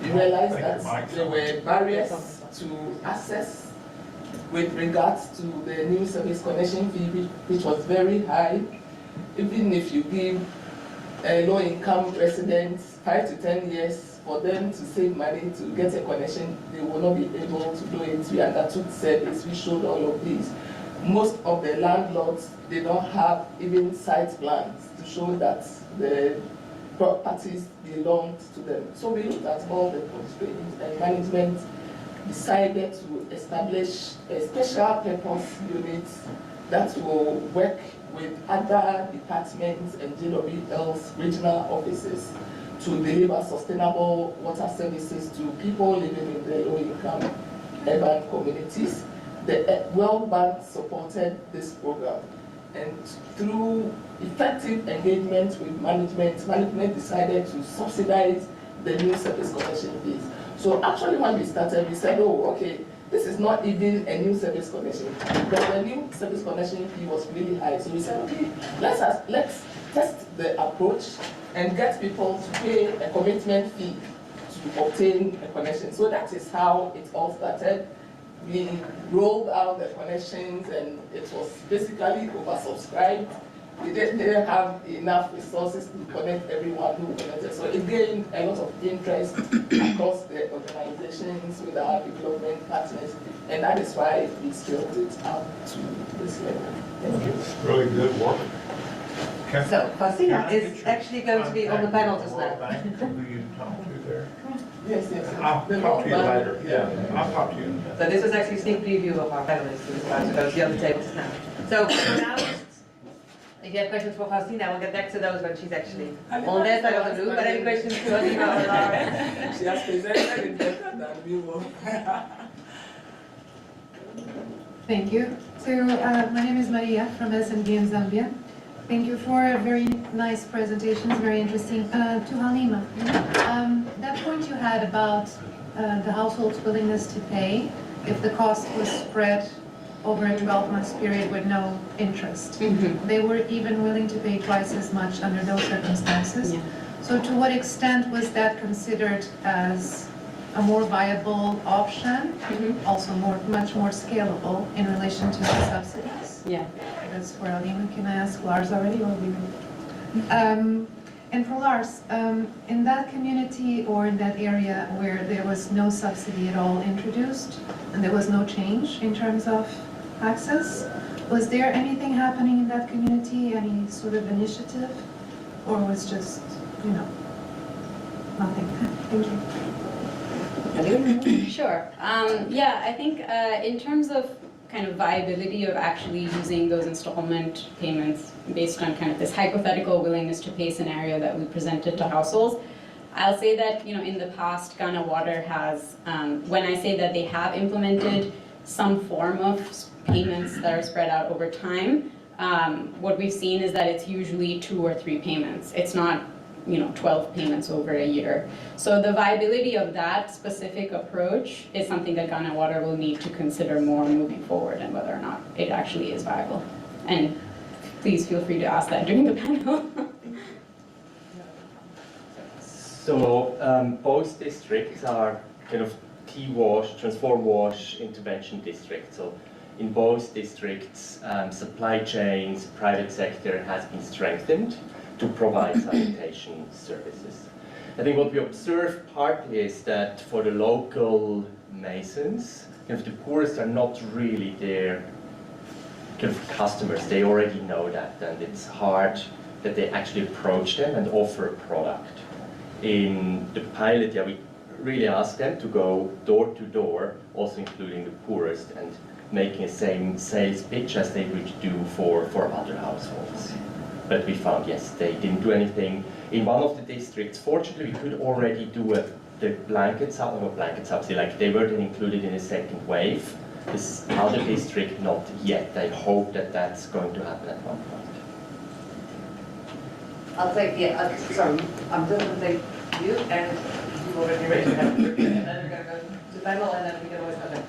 We realized that there were barriers to access with regards to the new service connection fee, which was very high. Even if you give low-income residents 5 to 10 years for them to save money to get a connection, they will not be able to do it. We undertook service, we showed all of these. Most of the landlords, they don't have even site plans to show that the properties belong to them. So we looked at all the constraints, and management decided to establish a special purpose unit that will work with other departments and GWL's regional offices to deliver sustainable water services to people living in the low-income urban communities. The World Bank supported this program, and through effective engagement with management decided to subsidize the new service connection fees. So actually when we started, we said, oh, okay, this is not even a new service connection, but the new service connection fee was really high. So we said, okay, let's test the approach and get people to pay a commitment fee to obtain a connection. So that is how it all started. We rolled out the connections and it was basically oversubscribed. We didn't have enough resources to connect everyone who connected. So it gained a lot of interest across the organizations with our development partners. And that is why we scaled it up to this level. Thank you. It's really good work. So Faustina is actually going to be on the panel just now. Who you talk to there? Yes, yes. I'll The talk to you mobile- later. Yeah, I'll talk to you in a minute. So this was actually a sneak preview of our panelists who is about to go to the other table just now. So for now, if you have questions for Faustina, we'll get back to those when she's actually on their side of the room. But any questions to Alima or Lara? She has presented it better than we will. Thank you. So my name is Maria from SNB in Zambia. Thank you for very nice presentations, very interesting. To Halima, that point you had about the household's willingness to pay if the cost was spread over a 12-month period with no interest. They were even willing to pay twice as much under those circumstances. Yeah. So to what extent was that considered as a more viable option, also much more scalable in relation to the subsidies? Yeah. That's for Alima. Can I ask Lars already, or we? And for Lars, in that community or in that area where there was no subsidy at all introduced, and there was no change in terms of access, was there anything happening in that community, any sort of initiative, or was just, nothing? Thank you. Sure. Yeah, I think in terms of kind of viability of actually using those installment payments based on kind of this hypothetical willingness to pay scenario that we presented to households, I'll say that, in the past, Ghana Water has, when I say that they have implemented some form of payments that are spread out over time, what we've seen is that it's usually 2 or 3 payments. It's not 12 payments over a year. So the viability of that specific approach is something that Ghana Water will need to consider more moving forward, and whether or not it actually is viable. And please feel free to ask that during the panel. So both districts are kind of T-WASH, transform WASH intervention districts. So in both districts, supply chains, private sector has been strengthened to provide sanitation services. I think what we observe partly is that for the local masons, the poorest are not really their kind of customers. They already know that, and it's hard that they actually approach them and offer a product. In the pilot, we really ask them to go door to door, also including the poorest, and making the same sales pitch as they would do for other households. But we found, yes, they didn't do anything. In one of the districts, fortunately, we could already do the blanket subsidy, like they were then included in a second wave. This other district, not yet. I hope that that's going to happen at one point. I'll take, sorry, I'm just going to take you, and you've already raised your hand. And then we're going to go to the panel, and then we can always come back.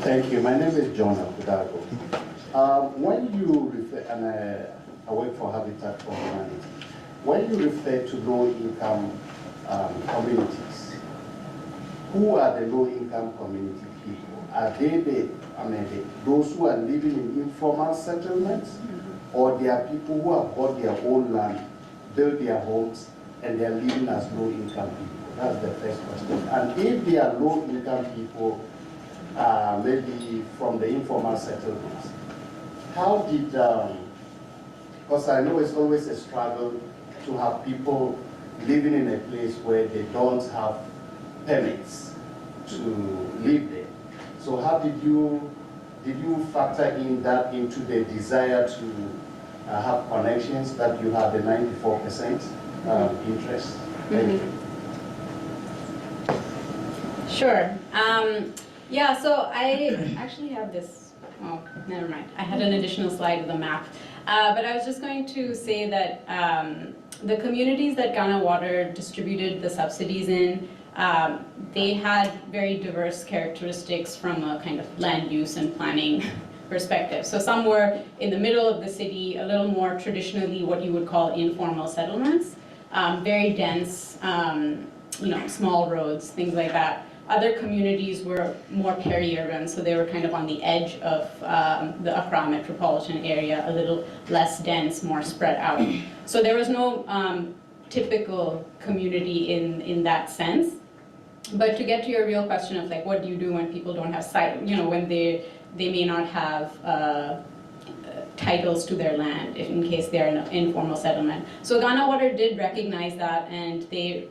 Thank you. My name is John Akudago. When you refer, and I work for Habitat for Humanity, when you refer to low-income communities, who are the low-income community people? Are they those who are living in informal settlements, or they are people who have bought their own land, built their homes, and they are living as low-income people? That's the first question. And if they are low-income people, maybe from the informal settlements, how did, because I know it's always a struggle to have people living in a place where they don't have permits to live there. So how did you factor in that into the desire to have connections, that you have the 94% interest? Thank you. Sure. Yeah, so I actually have this, oh, never mind. I had an additional slide with a map. But I was just going to say that the communities that Ghana Water distributed the subsidies in, they had very diverse characteristics from a kind of land use and planning perspective. So somewhere in the middle of the city, a little more traditionally what you would call informal settlements, very dense, small roads, things like that. Other communities were more peri-urban, so they were kind of on the edge of the Accra metropolitan area, a little less dense, more spread out. So there was no typical community in that sense. But to get to your real question of like, what do you do when people don't have sight, when they may not have titles to their land in case they're in an informal settlement. So Ghana Water did recognize that, and they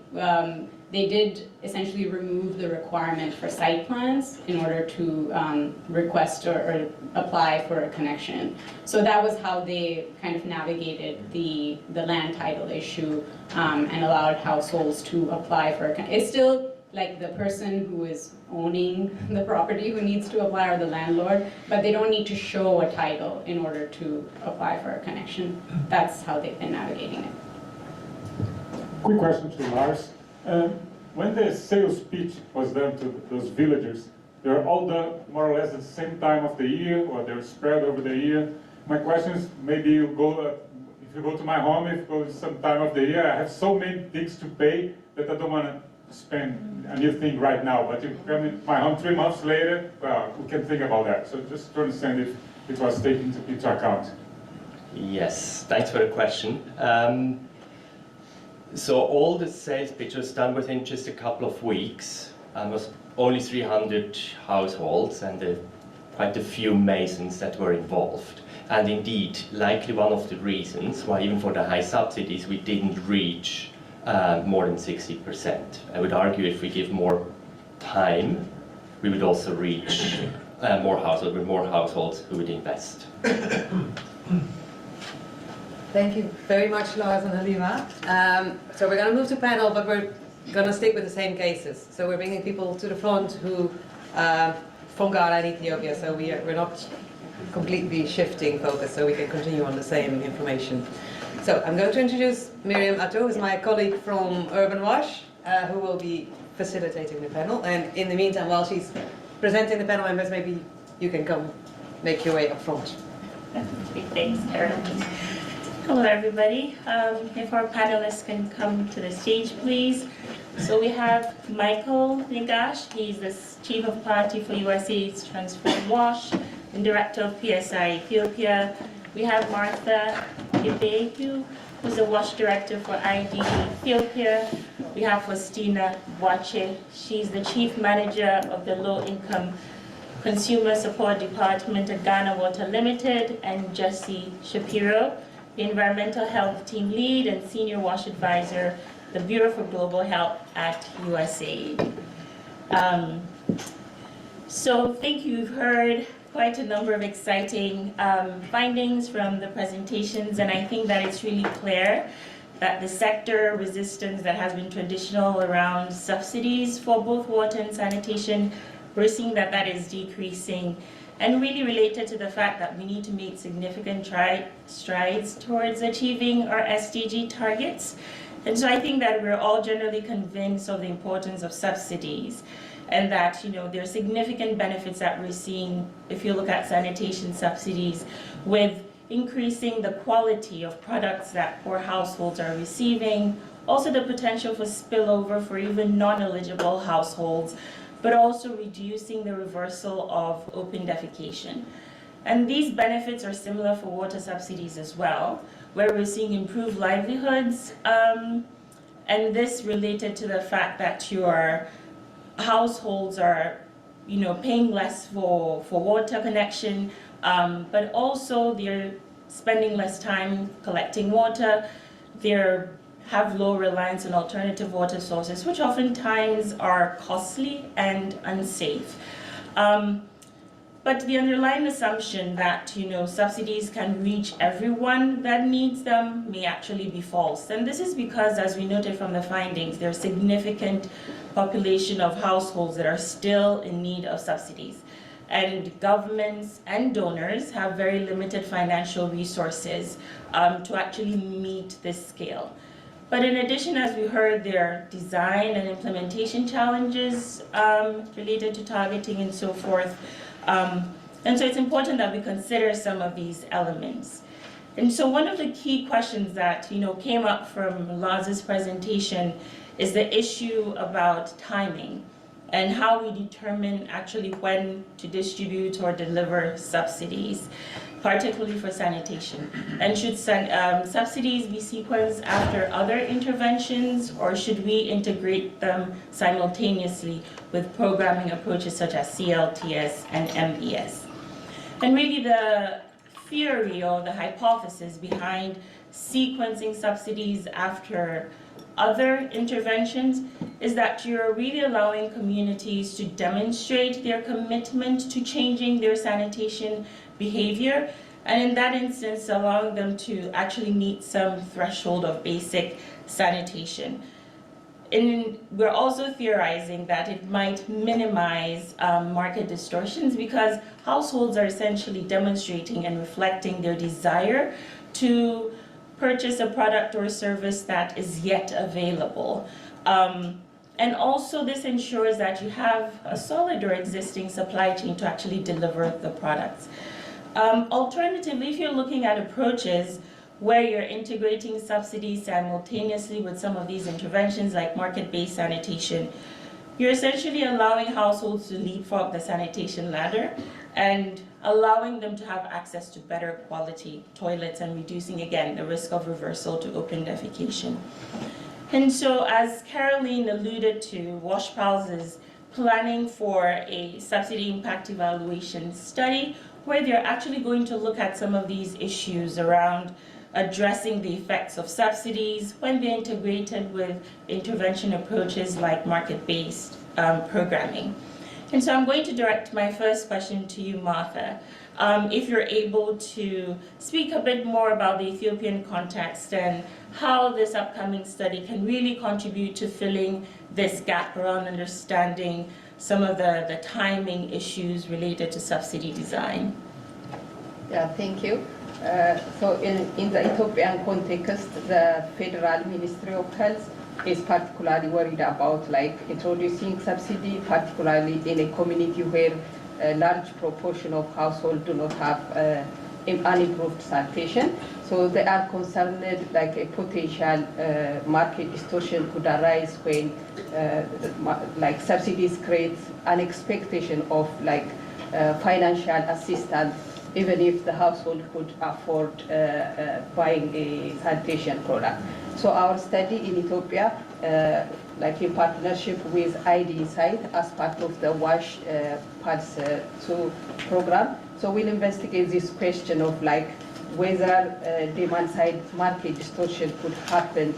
did essentially remove the requirement for site plans in order to request or apply for a connection. So that was how they kind of navigated the land title issue and allowed households to apply for a connection. It's still like the person who is owning the property who needs to apply, or the landlord, but they don't need to show a title in order to apply for a connection. That's how they've been navigating it. Quick question to Lars. When the sales pitch was done to those villagers, they were all done more or less at the same time of the year, or they're spread over the year. My question is, maybe you go, if you go to my home, if you go some time of the year, I have so many things to pay that I don't want to spend a new thing right now, but if you come in my home 3 months later, well, we can think about that. So just to understand if it was taken into account. Yes, thanks for the question. So all the sales pitch was done within just a couple of weeks, and was only 300 households and quite a few masons that were involved. And indeed, likely one of the reasons why even for the high subsidies we didn't reach more than 60%. I would argue if we give more time, we would also reach more households who would invest. Thank you very much, Lars and Halima. So we're going to move to panel, but we're going to stick with the same cases. So we're bringing people to the front who from Ghana and Ethiopia, so we're not completely shifting focus, so we can continue on the same information. So I'm going to introduce Miriam Atto, who is my colleague from Urban Wash, who will be facilitating the panel. And in the meantime, while she's presenting the panel members, maybe you can come make your way up front. Thanks, Carol. Hello, everybody. If our panelists can come to the stage, please. So we have Michael Negash. He's the Chief of Party for USAID's Transform WASH and Director of PSI Ethiopia. We have Martha Ibehu, who's the WASH Director for ID Ethiopia. We have Faustina Wache. She's the Chief Manager of the Low Income Consumer Support Department at Ghana Water Limited, and Jesse Shapiro, the Environmental Health Team Lead and Senior WASH Advisor, the Bureau for Global Health at USAID. So I think you've heard quite a number of exciting findings from the presentations, and I think that it's really clear that the sector resistance that has been traditional around subsidies for both water and sanitation, we're seeing that that is decreasing, and really related to the fact that we need to make significant strides towards achieving our SDG targets. And so I think that we're all generally convinced of the importance of subsidies, and that there are significant benefits that we're seeing if you look at sanitation subsidies, with increasing the quality of products that poor households are receiving, also the potential for spillover for even non-eligible households, but also reducing the reversal of open defecation. And these benefits are similar for water subsidies as well, where we're seeing improved livelihoods, and this related to the fact that your households are paying less for water connection, but also they're spending less time collecting water. They have low reliance on alternative water sources, which oftentimes are costly and unsafe. But the underlying assumption that subsidies can reach everyone that needs them may actually be false. And this is because, as we noted from the findings, there's a significant population of households that are still in need of subsidies. And governments and donors have very limited financial resources to actually meet this scale. But in addition, as we heard, there are design and implementation challenges related to targeting and so forth. And so it's important that we consider some of these elements. And so one of the key questions that came up from Laz's presentation is the issue about timing and how we determine actually when to distribute or deliver subsidies, particularly for sanitation. And should subsidies be sequenced after other interventions, or should we integrate them simultaneously with programming approaches such as CLTS and MES? And really the theory or the hypothesis behind sequencing subsidies after other interventions is that you're really allowing communities to demonstrate their commitment to changing their sanitation behavior, and in that instance allowing them to actually meet some threshold of basic sanitation. And we're also theorizing that it might minimize market distortions, because households are essentially demonstrating and reflecting their desire to purchase a product or service that is yet available. And also this ensures that you have a solid or existing supply chain to actually deliver the products. Alternatively, if you're looking at approaches where you're integrating subsidies simultaneously with some of these interventions like market-based sanitation, you're essentially allowing households to leapfrog the sanitation ladder and allowing them to have access to better quality toilets and reducing, again, the risk of reversal to open defecation. And so, as Caroline alluded to, WASHPaLS is planning for a subsidy impact evaluation study where they're actually going to look at some of these issues around addressing the effects of subsidies when they're integrated with intervention approaches like market-based programming. And so I'm going to direct my first question to you, Martha. If you're able to speak a bit more about the Ethiopian context and how this upcoming study can really contribute to filling this gap around understanding some of the timing issues related to subsidy design. Yeah, thank you. So in the Ethiopian context, the Federal Ministry of Health is particularly worried about introducing subsidy, particularly in a community where a large proportion of households do not have unimproved sanitation. So they are concerned a potential market distortion could arise when subsidies create an expectation of financial assistance, even if the household could afford buying a sanitation product. So our study in Ethiopia, in partnership with USAID as part of the WASHPaLS 2 program, so we'll investigate this question of whether demand-side market distortion could happen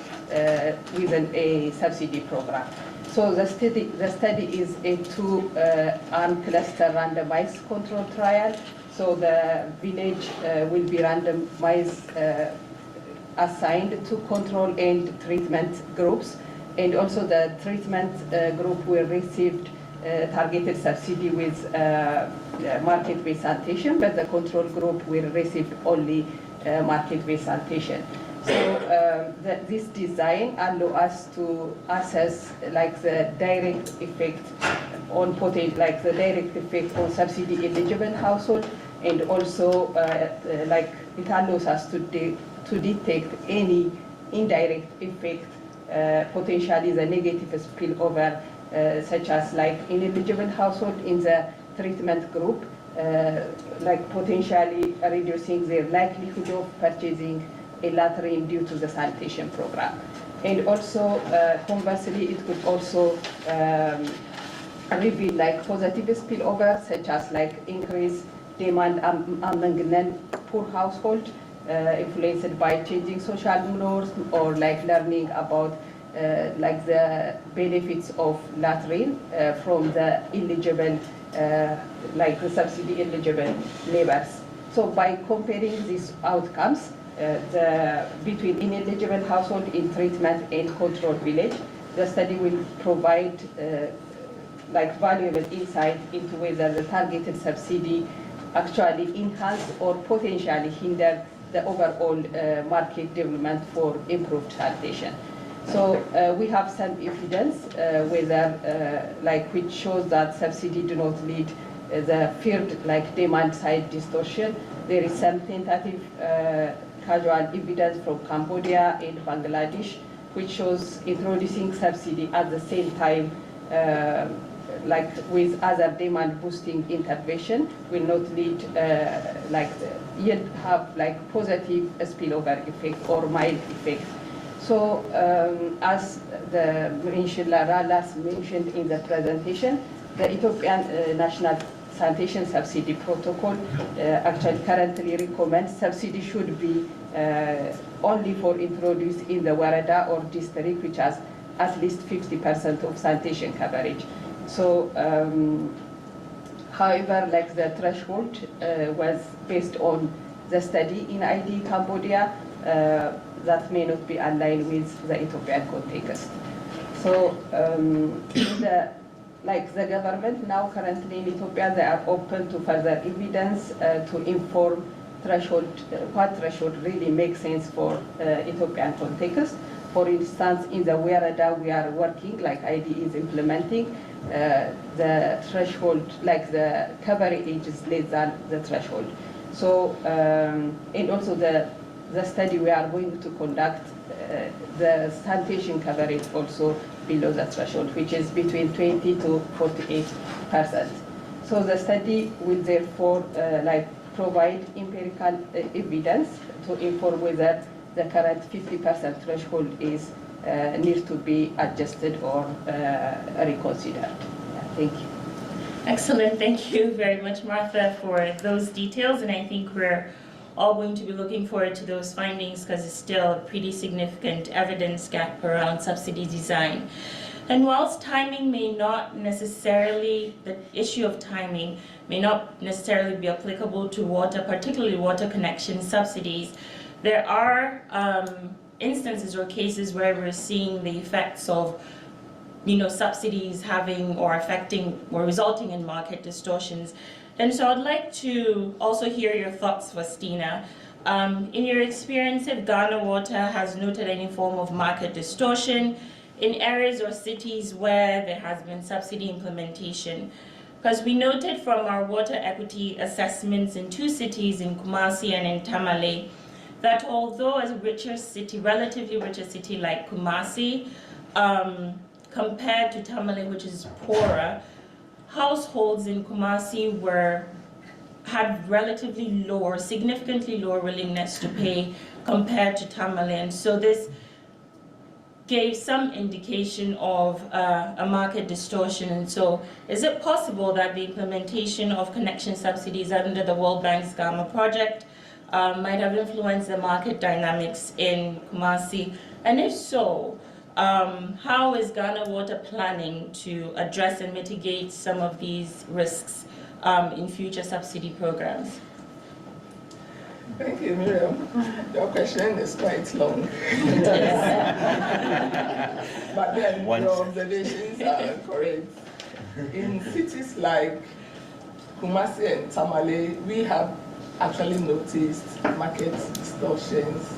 within a subsidy program. So the study is a two-arm cluster randomized control trial. So the village will be randomized, assigned to control and treatment groups, and also the treatment group will receive targeted subsidy with market-based sanitation, but the control group will receive only market-based sanitation. So this design allows us to assess the direct effect on the direct effect on subsidy eligible household, and also it allows us to detect any indirect effect, potentially the negative spillover, such as ineligible household in the treatment group, potentially reducing their likelihood of purchasing a latrine due to the sanitation program. And also, conversely, it could also reveal positive spillover, such as increased demand among non-poor households, influenced by changing social norms, or learning about the benefits of latrine from the eligible, the subsidy eligible neighbors. So by comparing these outcomes between ineligible household in treatment and control village, the study will provide valuable insight into whether the targeted subsidy actually enhance or potentially hinder the overall market development for improved sanitation. So we have some evidence whether which shows that subsidy do not lead the feared like demand side distortion. There is some tentative casual evidence from Cambodia and Bangladesh, which shows introducing subsidy at the same time, like with other demand boosting intervention, will not lead yet have like positive spillover effect or mild effect. So as the Lara last mentioned in the presentation, the Ethiopian National Sanitation Subsidy Protocol actually currently recommends subsidy should be only for introduced in the Warada or district which has at least 50% of sanitation coverage. So, however, like the threshold was based on the study in ID Cambodia, that may not be aligned with the Ethiopian context. So, the government now currently in Ethiopia, they are open to further evidence to inform threshold, what threshold really makes sense for Ethiopian context. For instance, in the Warada we are working, like ID is implementing, the threshold, like the coverage is less than the threshold. So, and also the study we are going to conduct, the sanitation coverage also below the threshold, which is between 20 to 48%. So the study will therefore provide empirical evidence to inform whether the current 50% threshold is needs to be adjusted or reconsidered. Yeah, thank you. Excellent. Thank you very much, Martha, for those details. And I think we're all going to be looking forward to those findings because it's still a pretty significant evidence gap around subsidy design. And whilst timing may not necessarily, the issue of timing may not necessarily be applicable to water, particularly water connection subsidies, there are instances or cases where we're seeing the effects of subsidies having or affecting or resulting in market distortions. And so I'd like to also hear your thoughts, Faustina. In your experience, if Ghana Water has noted any form of market distortion in areas or cities where there has been subsidy implementation, because we noted from our water equity assessments in 2 cities, in Kumasi and in Tamale, that although a richer city, relatively richer city like Kumasi, compared to Tamale, which is poorer, households in Kumasi had relatively lower, significantly lower willingness to pay compared to Tamale. And so this gave some indication of a market distortion. And so is it possible that the implementation of connection subsidies under the World Bank's Gamma project might have influenced the market dynamics in Kumasi? And if so, how is Ghana Water planning to address and mitigate some of these risks in future subsidy programs? Thank you, Miriam. Your question is quite long. But then your observations are correct. In cities like Kumasi and Tamale, we have actually noticed market distortions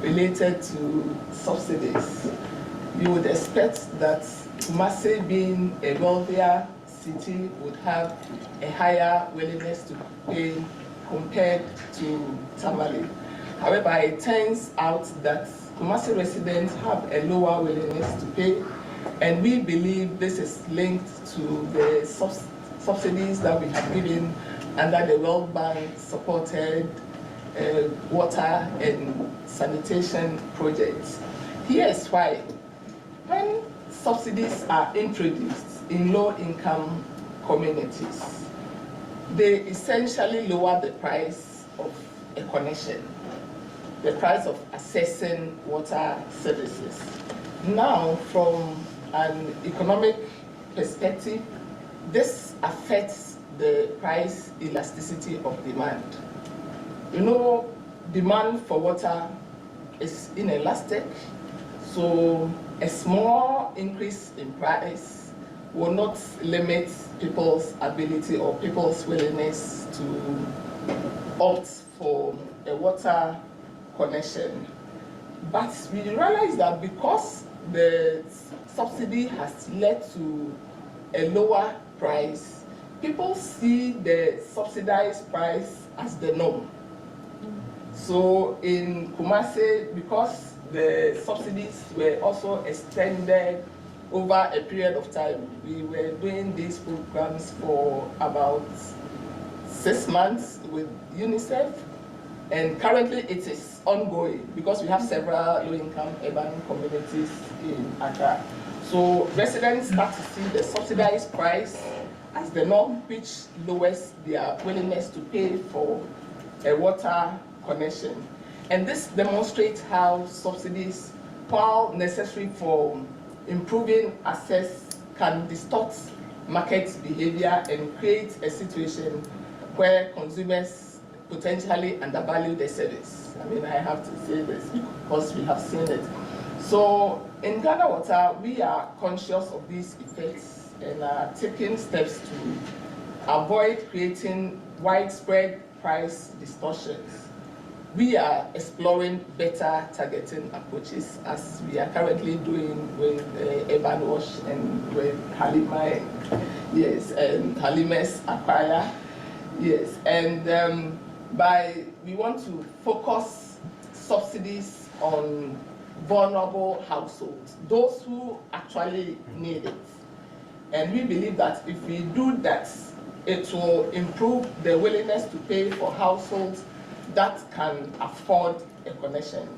related to subsidies. You would expect that Kumasi, being a wealthier city, would have a higher willingness to pay compared to Tamale. However, it turns out that Kumasi residents have a lower willingness to pay, and we believe this is linked to the subsidies that we have given under the World Bank supported water and sanitation projects. Here's why. When subsidies are introduced in low-income communities, they essentially lower the price of a connection, the price of accessing water services. Now, from an economic perspective, this affects the price elasticity of demand. Demand for water is inelastic, so a small increase in price will not limit people's ability or people's willingness to opt for a water connection. But we realize that because the subsidy has led to a lower price, people see the subsidized price as the norm. So in Kumasi, because the subsidies were also extended over a period of time, we were doing these programs for about 6 months with UNICEF, and currently it is ongoing because we have several low-income urban communities in Accra. So residents start to see the subsidized price as the norm, which lowers their willingness to pay for a water connection. And this demonstrates how subsidies, while necessary for improving access, can distort market behavior and create a situation where consumers potentially undervalue the service. I mean, I have to say this because we have seen it. So in Ghana Water, we are conscious of these effects and are taking steps to avoid creating widespread price distortions. We are exploring better targeting approaches, as we are currently doing with Urban Wash and with Halima, yes, and Halima's Acquire, yes, and we want to focus subsidies on vulnerable households, those who actually need it. And we believe that if we do that, it will improve the willingness to pay for households that can afford a connection.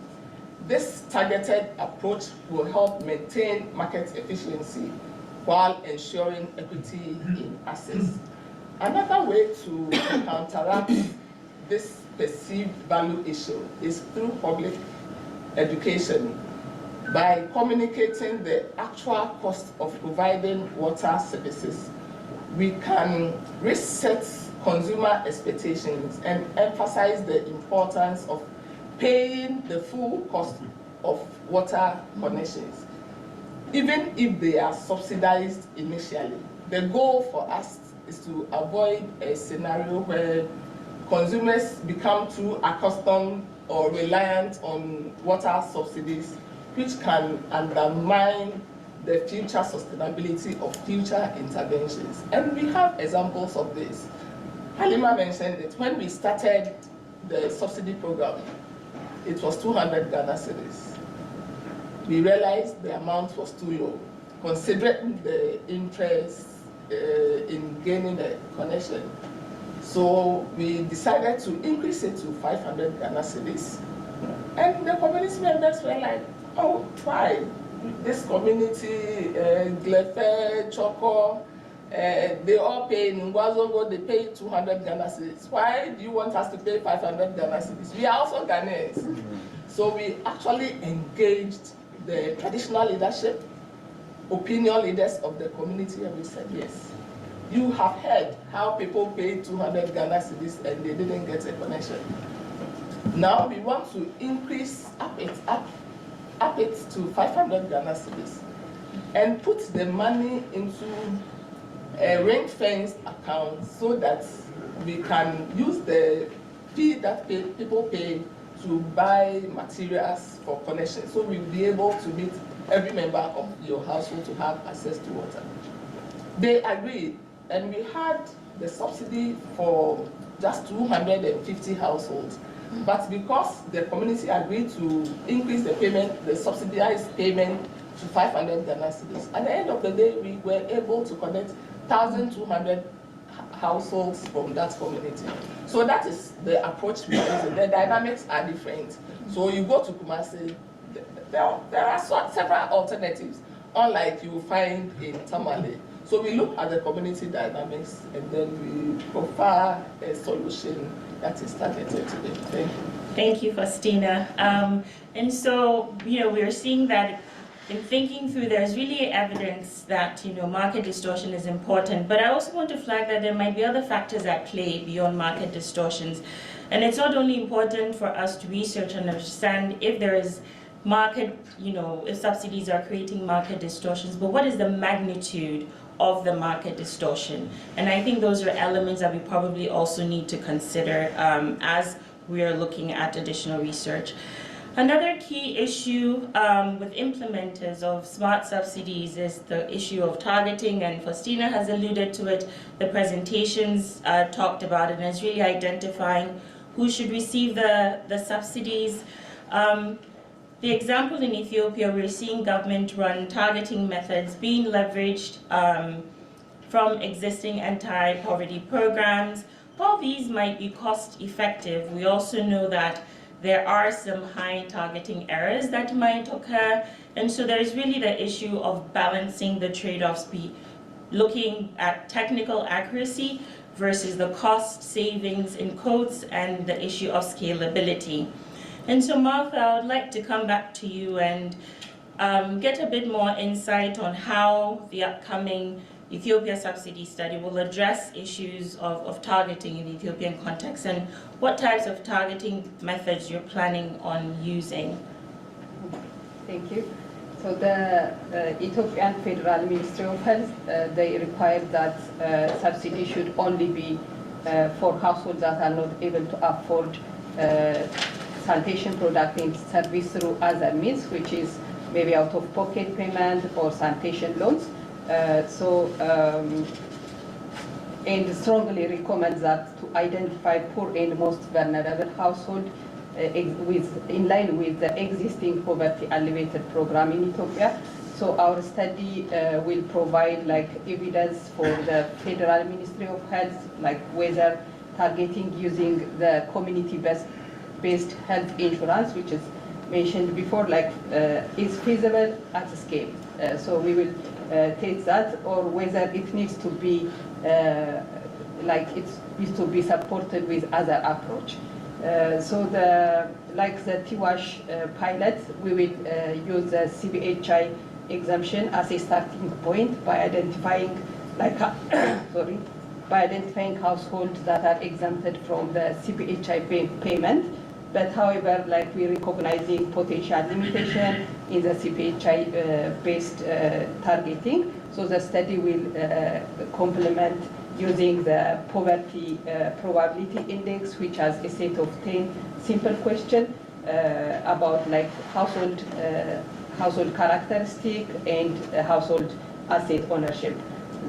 This targeted approach will help maintain market efficiency while ensuring equity in access. Another way to counteract this perceived value issue is through public education. By communicating the actual cost of providing water services, we can reset consumer expectations and emphasize the importance of paying the full cost of water connections, even if they are subsidized initially. The goal for us is to avoid a scenario where consumers become too accustomed or reliant on water subsidies, which can undermine the future sustainability of future interventions. And we have examples of this. Halima mentioned it. When we started the subsidy program, it was 200 Ghana cedis. We realized the amount was too low, considering the interest in gaining a connection. So we decided to increase it to 500 Ghana cedis. And the community members were like, oh, why? This community, Glefe, Choco, they all pay in Ngwazongo, they pay 200 Ghana cedis. Why do you want us to pay 500 Ghana cedis? We are also Ghanaians. So we actually engaged the traditional leadership, opinion leaders of the community, and we said, yes, you have heard how people pay 200 Ghana cedis and they didn't get a connection. Now we want to increase up it to 500 Ghana cedis and put the money into a ring-fenced account so that we can use the fee that people pay to buy materials for connection. So we'll be able to meet every member of your household to have access to water. They agreed, and we had the subsidy for just 250 households. But because the community agreed to increase the payment, the subsidized payment to 500 Ghana cedis, at the end of the day, we were able to connect 1,200 households from that community. So that is the approach we use. The dynamics are different. So you go to Kumasi, there are several alternatives, unlike you will find in Tamale. So we look at the community dynamics and then we offer a solution that is targeted to them. Thank you. Thank you, Faustina. And so, we're seeing that in thinking through, there's really evidence that, market distortion is important. But I also want to flag that there might be other factors at play beyond market distortions. And it's not only important for us to research and understand if there is market, if subsidies are creating market distortions, but what is the magnitude of the market distortion? And I think those are elements that we probably also need to consider as we are looking at additional research. Another key issue with implementers of smart subsidies is the issue of targeting, and Faustina has alluded to it. The presentations talked about it, and it's really identifying who should receive the subsidies. The example in Ethiopia, we're seeing government-run targeting methods being leveraged from existing anti-poverty programs. While these might be cost-effective, we also know that there are some high targeting errors that might occur, and so there's really the issue of balancing the trade-offs, looking at technical accuracy versus the cost savings in quotes and the issue of scalability. And so Martha, I would like to come back to you and get a bit more insight on how the upcoming Ethiopia subsidy study will address issues of targeting in the Ethiopian context, and what types of targeting methods you're planning on using. Thank you. So the Ethiopian Federal Ministry of Health, they require that subsidy should only be for households that are not able to afford sanitation product and service through other means, which is maybe out-of-pocket payment or sanitation loans. And strongly recommend that to identify poor and most vulnerable household in line with the existing poverty alleviated program in Ethiopia. So our study will provide like evidence for the Federal Ministry of Health, like whether targeting using the community-based health insurance, which is mentioned before, like is feasible at scale. So we will take that, or whether it needs to be like it needs to be supported with other approach. So the TWASH pilot, we will use the CBHI exemption as a starting point by identifying by identifying households that are exempted from the CBHI payment. But however, like we're recognizing potential limitation in the CPHI-based targeting, so the study will complement using the poverty probability index, which has a set of 10 simple questions about like household characteristic and household asset ownership,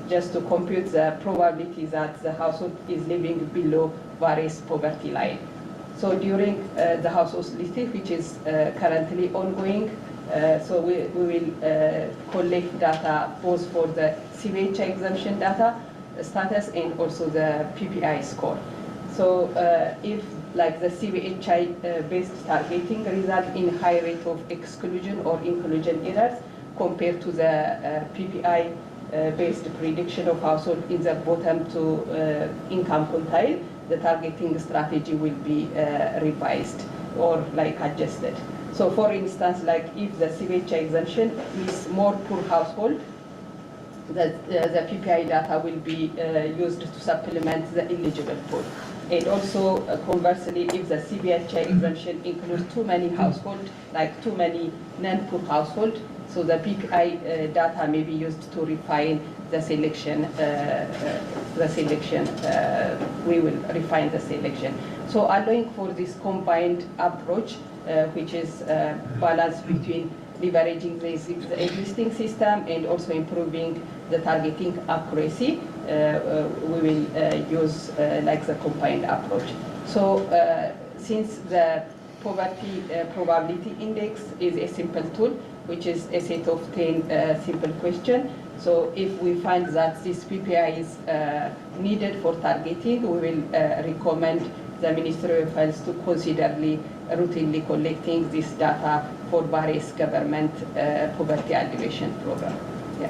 just to compute the probability that the household is living below various poverty line. So during the household listing, which is currently ongoing, so we will collect data both for the CBHI exemption data status and also the PPI score. So if like the CBHI based targeting result in high rate of exclusion or inclusion errors compared to the PPI based prediction of household in the bottom to income quintile, the targeting strategy will be revised or like adjusted. So for instance, like if the CBHI exemption is more poor household, the PPI data will be used to supplement the eligible pool. And also conversely, if the CBHI exemption includes too many households, like too many non-poor households, so the PPI data may be used to refine the selection. We will refine the selection. So allowing for this combined approach, which is balance between leveraging the existing system and also improving the targeting accuracy, we will use like the combined approach. So since the poverty probability index is a simple tool, which is a set of 10 simple questions. So if we find that this PPI is needed for targeting, we will recommend the Ministry of Health to consider routinely collecting this data for various government poverty alleviation program. Yeah.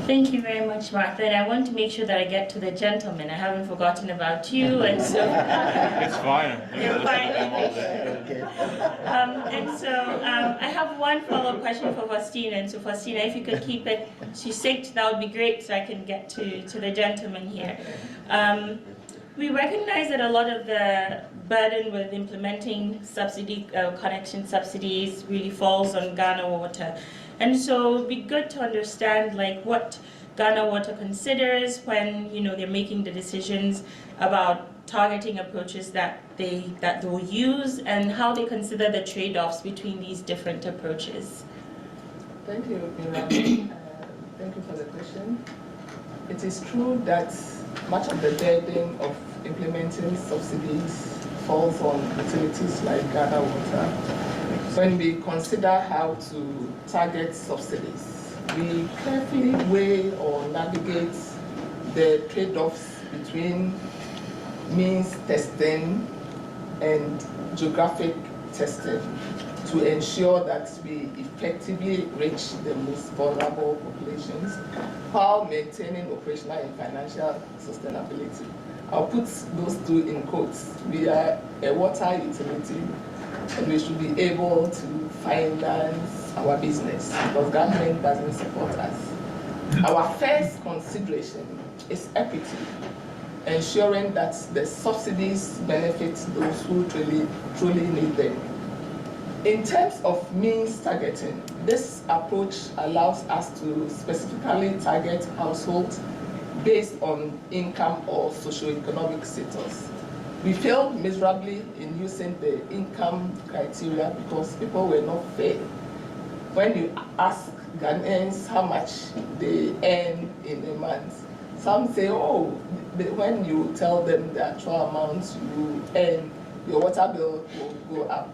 Thank you very much, Martha. And I want to make sure that I get to the gentleman. I haven't forgotten about you, and so it's fine. You're fine. And so I have one follow-up question for Faustina. And so Faustina, if you could keep it succinct, that would be great, so I can get to the gentleman here. We recognize that a lot of the burden with implementing subsidy connection subsidies really falls on Ghana Water. And so it'd be good to understand like what Ghana Water considers when they're making the decisions about targeting approaches that they'll use, and how they consider the trade-offs between these different approaches. Thank you, Miriam. Thank you for the question. It is true that much of the burden of implementing subsidies falls on utilities like Ghana Water. When we consider how to target subsidies, we carefully weigh or navigate the trade-offs between means testing and geographic testing to ensure that we effectively reach the most vulnerable populations while maintaining operational and financial sustainability. I'll put those two in quotes. We are a water utility, and we should be able to finance our business because government doesn't support us. Our first consideration is equity, ensuring that the subsidies benefit those who truly need them. In terms of means targeting, this approach allows us to specifically target households based on income or socioeconomic status. We failed miserably in using the income criteria because people were not fair. When you ask Ghanaians how much they earn in a month, some say, oh, when you tell them the actual amount you earn, your water bill will go up.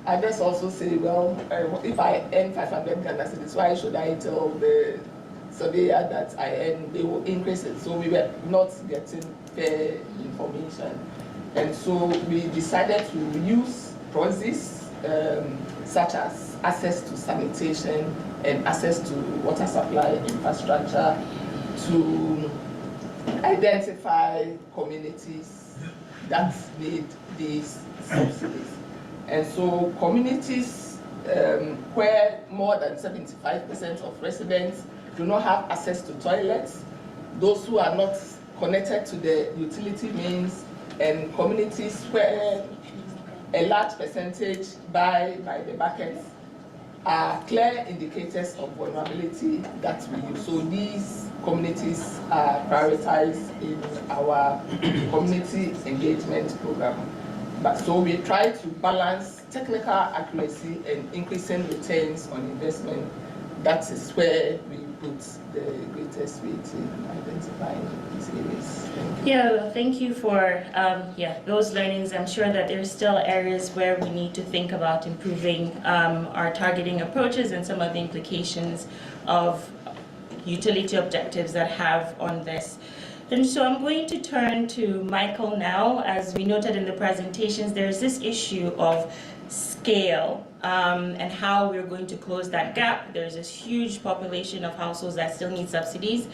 Others also say, well, if I earn 500 Ghana cedis, why should I tell the surveyor that I earn? They will increase it. So we were not getting fair information. And so we decided to use proxies such as access to sanitation and access to water supply infrastructure to identify communities that need these subsidies. And so communities where more than 75% of residents do not have access to toilets, those who are not connected to the utility means, and communities where a large percentage buy by the buckets are clear indicators of vulnerability that we use. So these communities are prioritized in our community engagement program. But so we try to balance technical accuracy and increasing returns on investment. That is where we put the greatest weight in identifying these areas. Thank you for those learnings. I'm sure that there's still areas where we need to think about improving our targeting approaches and some of the implications of utility objectives that have on this. And so I'm going to turn to Michael now. As we noted in the presentations, there's this issue of scale and how we're going to close that gap. There's this huge population of households that still need subsidies,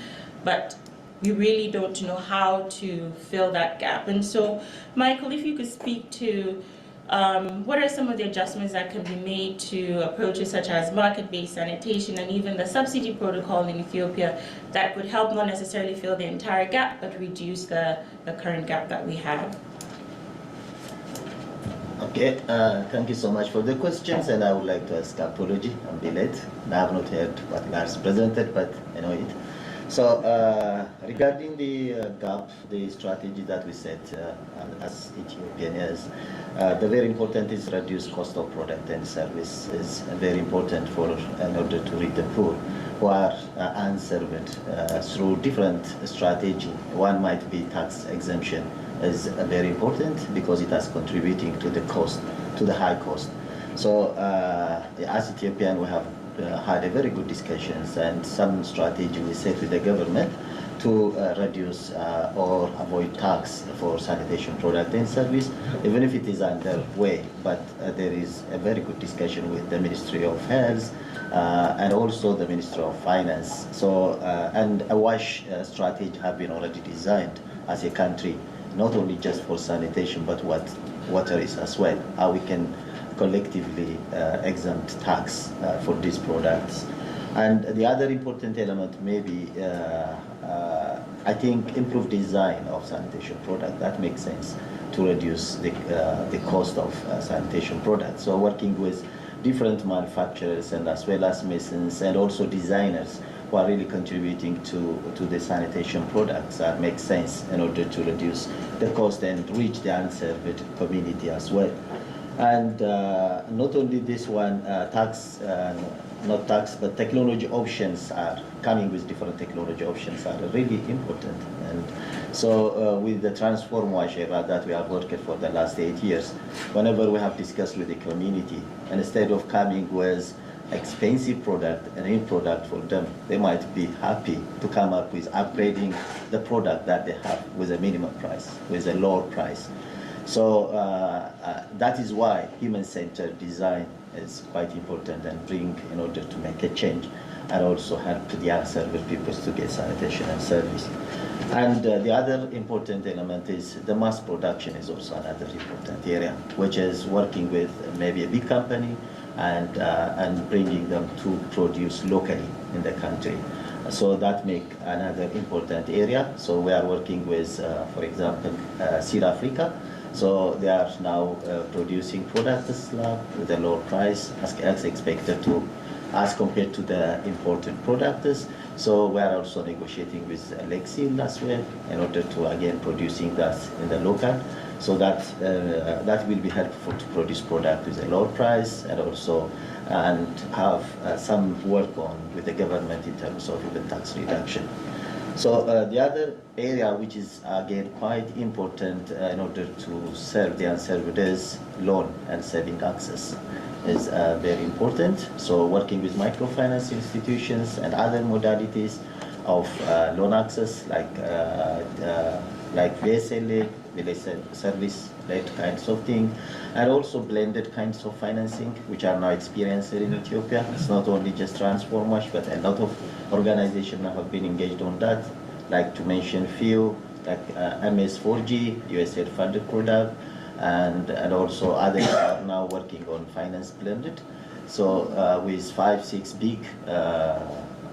but we really don't know how to fill that gap. And so, Michael, if you could speak to what are some of the adjustments that can be made to approaches such as market-based sanitation and even the subsidy protocol in Ethiopia that could help not necessarily fill the entire gap, but reduce the current gap that we have? Okay, thank you so much for the questions, and I would like to ask apology. I'm delayed. I have not heard what Lars presented, but I know it. So regarding the gap, the strategy that we set as Ethiopians, the very important is reduce cost of product and service is very important in order to reach the poor who are unserved through different strategy. One might be tax exemption is very important because it is contributing to the cost, to the high cost. So as Ethiopian, we have had a very good discussions and some strategy we set with the government to reduce or avoid tax for sanitation product and service, even if it is underway. But there is a very good discussion with the Ministry of Health and also the Ministry of Finance. So and a WASH strategy have been already designed as a country, not only just for sanitation, but what water is as well, how we can collectively exempt tax for these products. And the other important element maybe, I think, improved design of sanitation product. That makes sense to reduce the cost of sanitation products. So working with different manufacturers and as well as masons and also designers who are really contributing to the sanitation products that make sense in order to reduce the cost and reach the unserved community as well. And not only this one, not tax, but technology options are coming with different technology options are really important. And so with the Transform WASH era that we have worked for the last 8 years, whenever we have discussed with the community, and instead of coming with expensive product, a new product for them, they might be happy to come up with upgrading the product that they have with a minimum price, with a lower price. So that is why human-centered design is quite important and bring in order to make a change and also help the unserved people to get sanitation and service. And the other important element is the mass production is also another important area, which is working with maybe a big company and bringing them to produce locally in the country. So that make another important area. So we are working with, for example, South Africa. So they are now producing products with a lower price as expected to, as compared to the imported products. So we are also negotiating with Lexil as well in order to again producing that in the local. So that that will be helpful to produce product with a lower price and also and have some work on with the government in terms of even tax reduction. So the other area which is again quite important in order to serve the unserved is loan and saving access is very important. So working with microfinance institutions and other modalities of loan access like VSLA, service-led kinds of thing, and also blended kinds of financing, which are now experienced in Ethiopia. It's not only just Transform WASH, but a lot of organizations have been engaged on that, like to mention few, like MS4G, USAID funded product, and also others are now working on finance blended. So with 5-6 big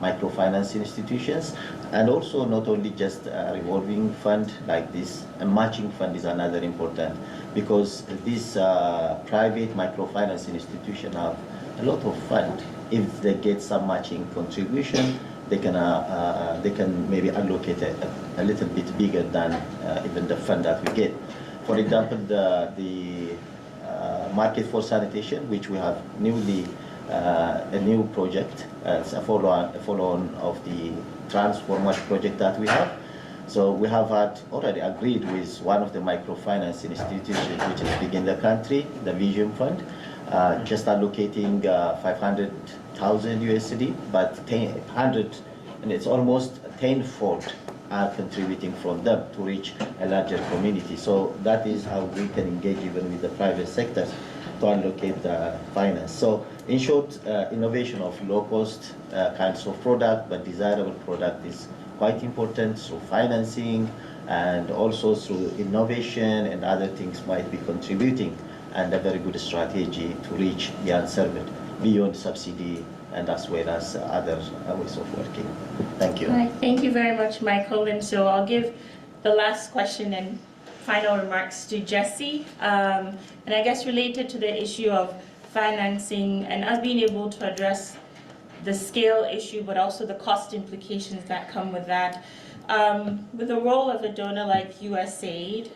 microfinance institutions, and also not only just a revolving fund like this, a matching fund is another important, because these private microfinance institutions have a lot of fund. If they get some matching contribution, they can maybe allocate a little bit bigger than even the fund that we get. For example, the market for sanitation, which we have newly a new project, it's a follow-on of the Transform WASH project that we have. So we have already agreed with one of the microfinance institutions which is big in the country, the Vision Fund, just allocating 500,000 USD, but 100, and it's almost tenfold are contributing from them to reach a larger community. So that is how we can engage even with the private sectors to allocate the finance. So in short, innovation of low-cost kinds of product, but desirable product is quite important. So financing and also through innovation and other things might be contributing, and a very good strategy to reach the unserved beyond subsidy and as well as other ways of working. Thank you. Right. Thank you very much, Michael. And so I'll give the last question and final remarks to Jesse. And I guess related to the issue of financing and us being able to address the scale issue, but also the cost implications that come with that. With the role of a donor like USAID,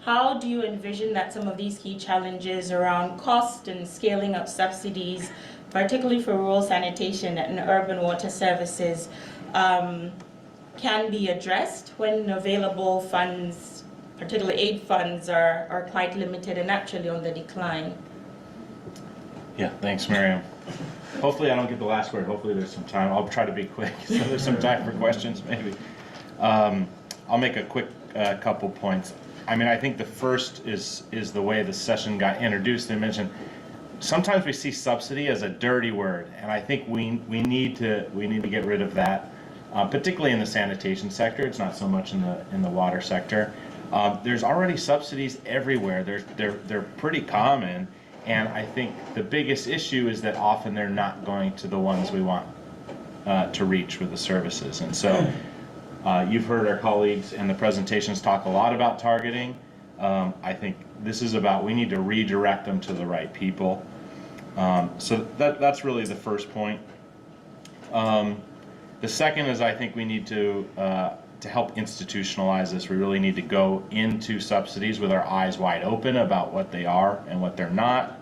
how do you envision that some of these key challenges around cost and scaling up subsidies, particularly for rural sanitation and urban water services, can be addressed when available funds, particularly aid funds, are quite limited and actually on the decline? Yeah, thanks, Miriam. Hopefully I don't get the last word. Hopefully there's some time. I'll try to be quick, so there's some time for questions maybe. I'll make a quick couple points. I mean, I think the first is the way the session got introduced. They mentioned sometimes we see subsidy as a dirty word, and I think we need to get rid of that, particularly in the sanitation sector. It's not so much in the water sector. There's already subsidies everywhere. They're pretty common, and I think the biggest issue is that often they're not going to the ones we want to reach with the services. And so you've heard our colleagues in the presentations talk a lot about targeting. I think this is about, we need to redirect them to the right people. So that's really the first point. The second is I think we need to help institutionalize this. We really need to go into subsidies with our eyes wide open about what they are and what they're not.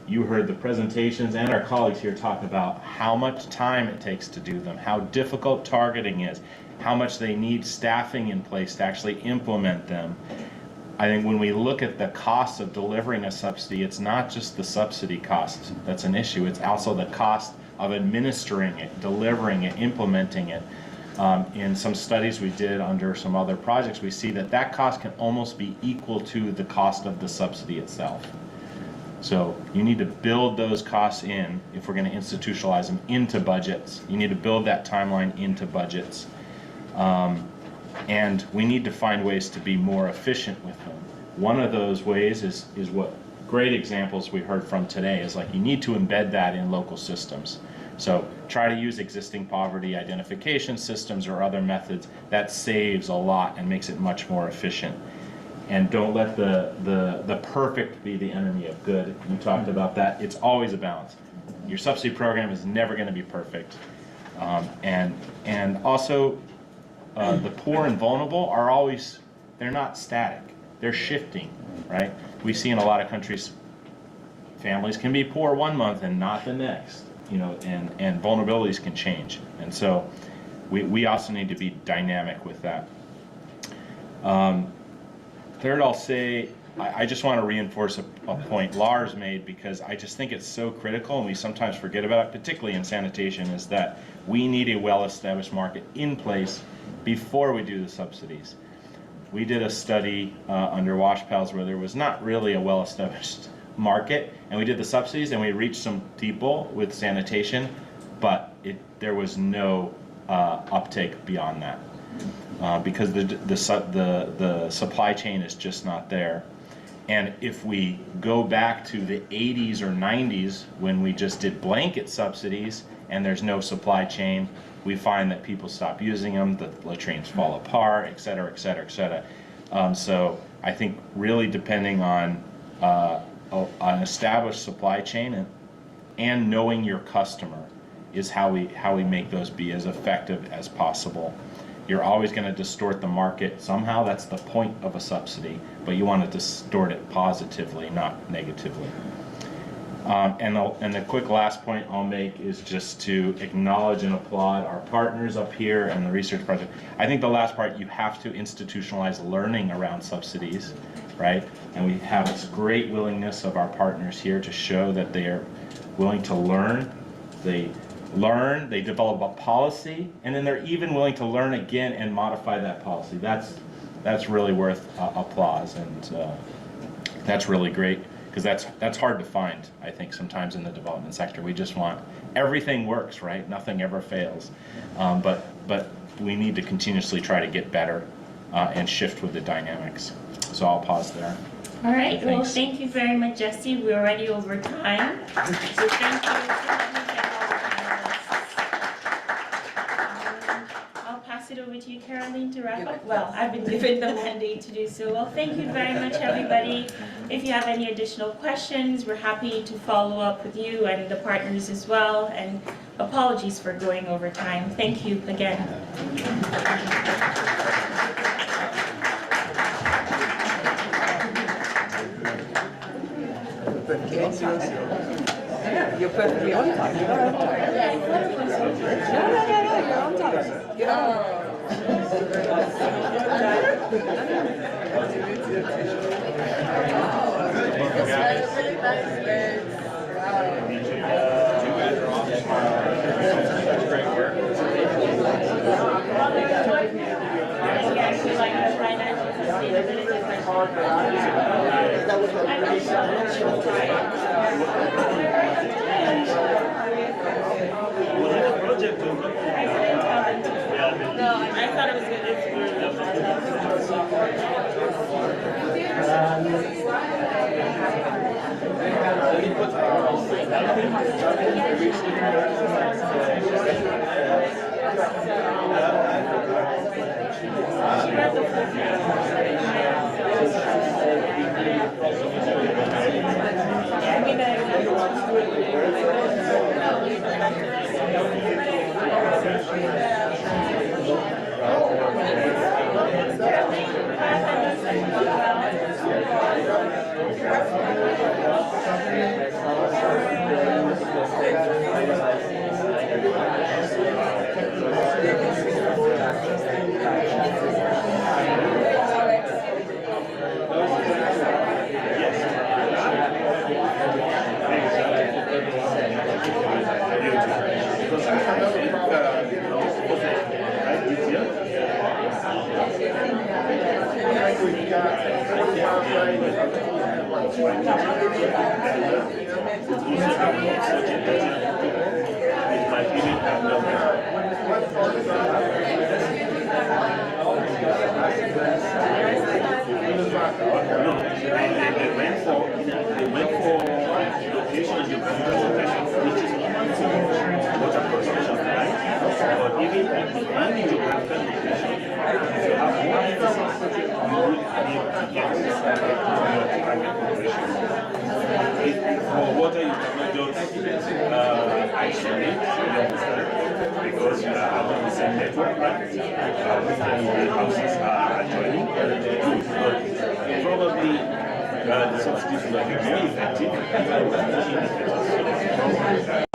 You heard the presentations and our colleagues here talk about how much time it takes to do them, how difficult targeting is, how much they need staffing in place to actually implement them. I think when we look at the cost of delivering a subsidy, it's not just the subsidy cost that's an issue, it's also the cost of administering it, delivering it, implementing it. In some studies we did under some other projects, we see that that cost can almost be equal to the cost of the subsidy itself. So you need to build those costs in if we're going to institutionalize them into budgets. You need to build that timeline into budgets. And we need to find ways to be more efficient with them. One of those ways is what great examples we heard from today is like you need to embed that in local systems. So try to use existing poverty identification systems or other methods. That saves a lot and makes it much more efficient. And don't let the perfect be the enemy of good. You talked about that. It's always a balance. Your subsidy program is never going to be perfect. And also, the poor and vulnerable are always, they're not static. They're shifting, right? We see in a lot of countries, families can be poor one month and not the next, you know, and vulnerabilities can change. And so we also need to be dynamic with that. Third, I'll say, I just want to reinforce a point Lars made because I just think it's so critical and we sometimes forget about it, particularly in sanitation, is that we need a well-established market in place before we do the subsidies. We did a study under WASHPaLS where there was not really a well-established market, and we did the subsidies and we reached some people with sanitation, but there was no uptake beyond that. Because the supply chain is just not there. And if we go back to the 80s or 90s when we just did blanket subsidies and there's no supply chain, we find that people stop using them, the latrines fall apart, et cetera, et cetera, et cetera. So I think really depending on an established supply chain and knowing your customer is how we make those be as effective as possible. You're always going to distort the market. Somehow that's the point of a subsidy, but you want to distort it positively, not negatively. And the quick last point I'll make is just to acknowledge and applaud our partners up here and the research project. I think the last part, you have to institutionalize learning around subsidies, right? And we have this great willingness of our partners here to show that they are willing to learn. They learn, they develop a policy, and then they're even willing to learn again and modify that policy. That's really worth applause, and that's really great because that's hard to find, I think, sometimes in the development sector. We just want everything works, right? Nothing ever fails, but we need to continuously try to get better and shift with the dynamics. So I'll pause there. All right. Well, Thanks. thank you very much, Jesse. We're already over time, so thank you. It over to you, Caroline, to wrap up. Well, I've been given the mandate to do so. Well, thank you very much, everybody. If you have any additional questions, we're happy to follow up with you and the partners as well. And apologies for going over time. Thank you again. You're perfectly on time. You're on time. No, you're on time. You're on. I thought it was good. For water, you cannot just isolate, because you are having the same network, right? The houses are adjoining. But probably the subsidies will be more effective if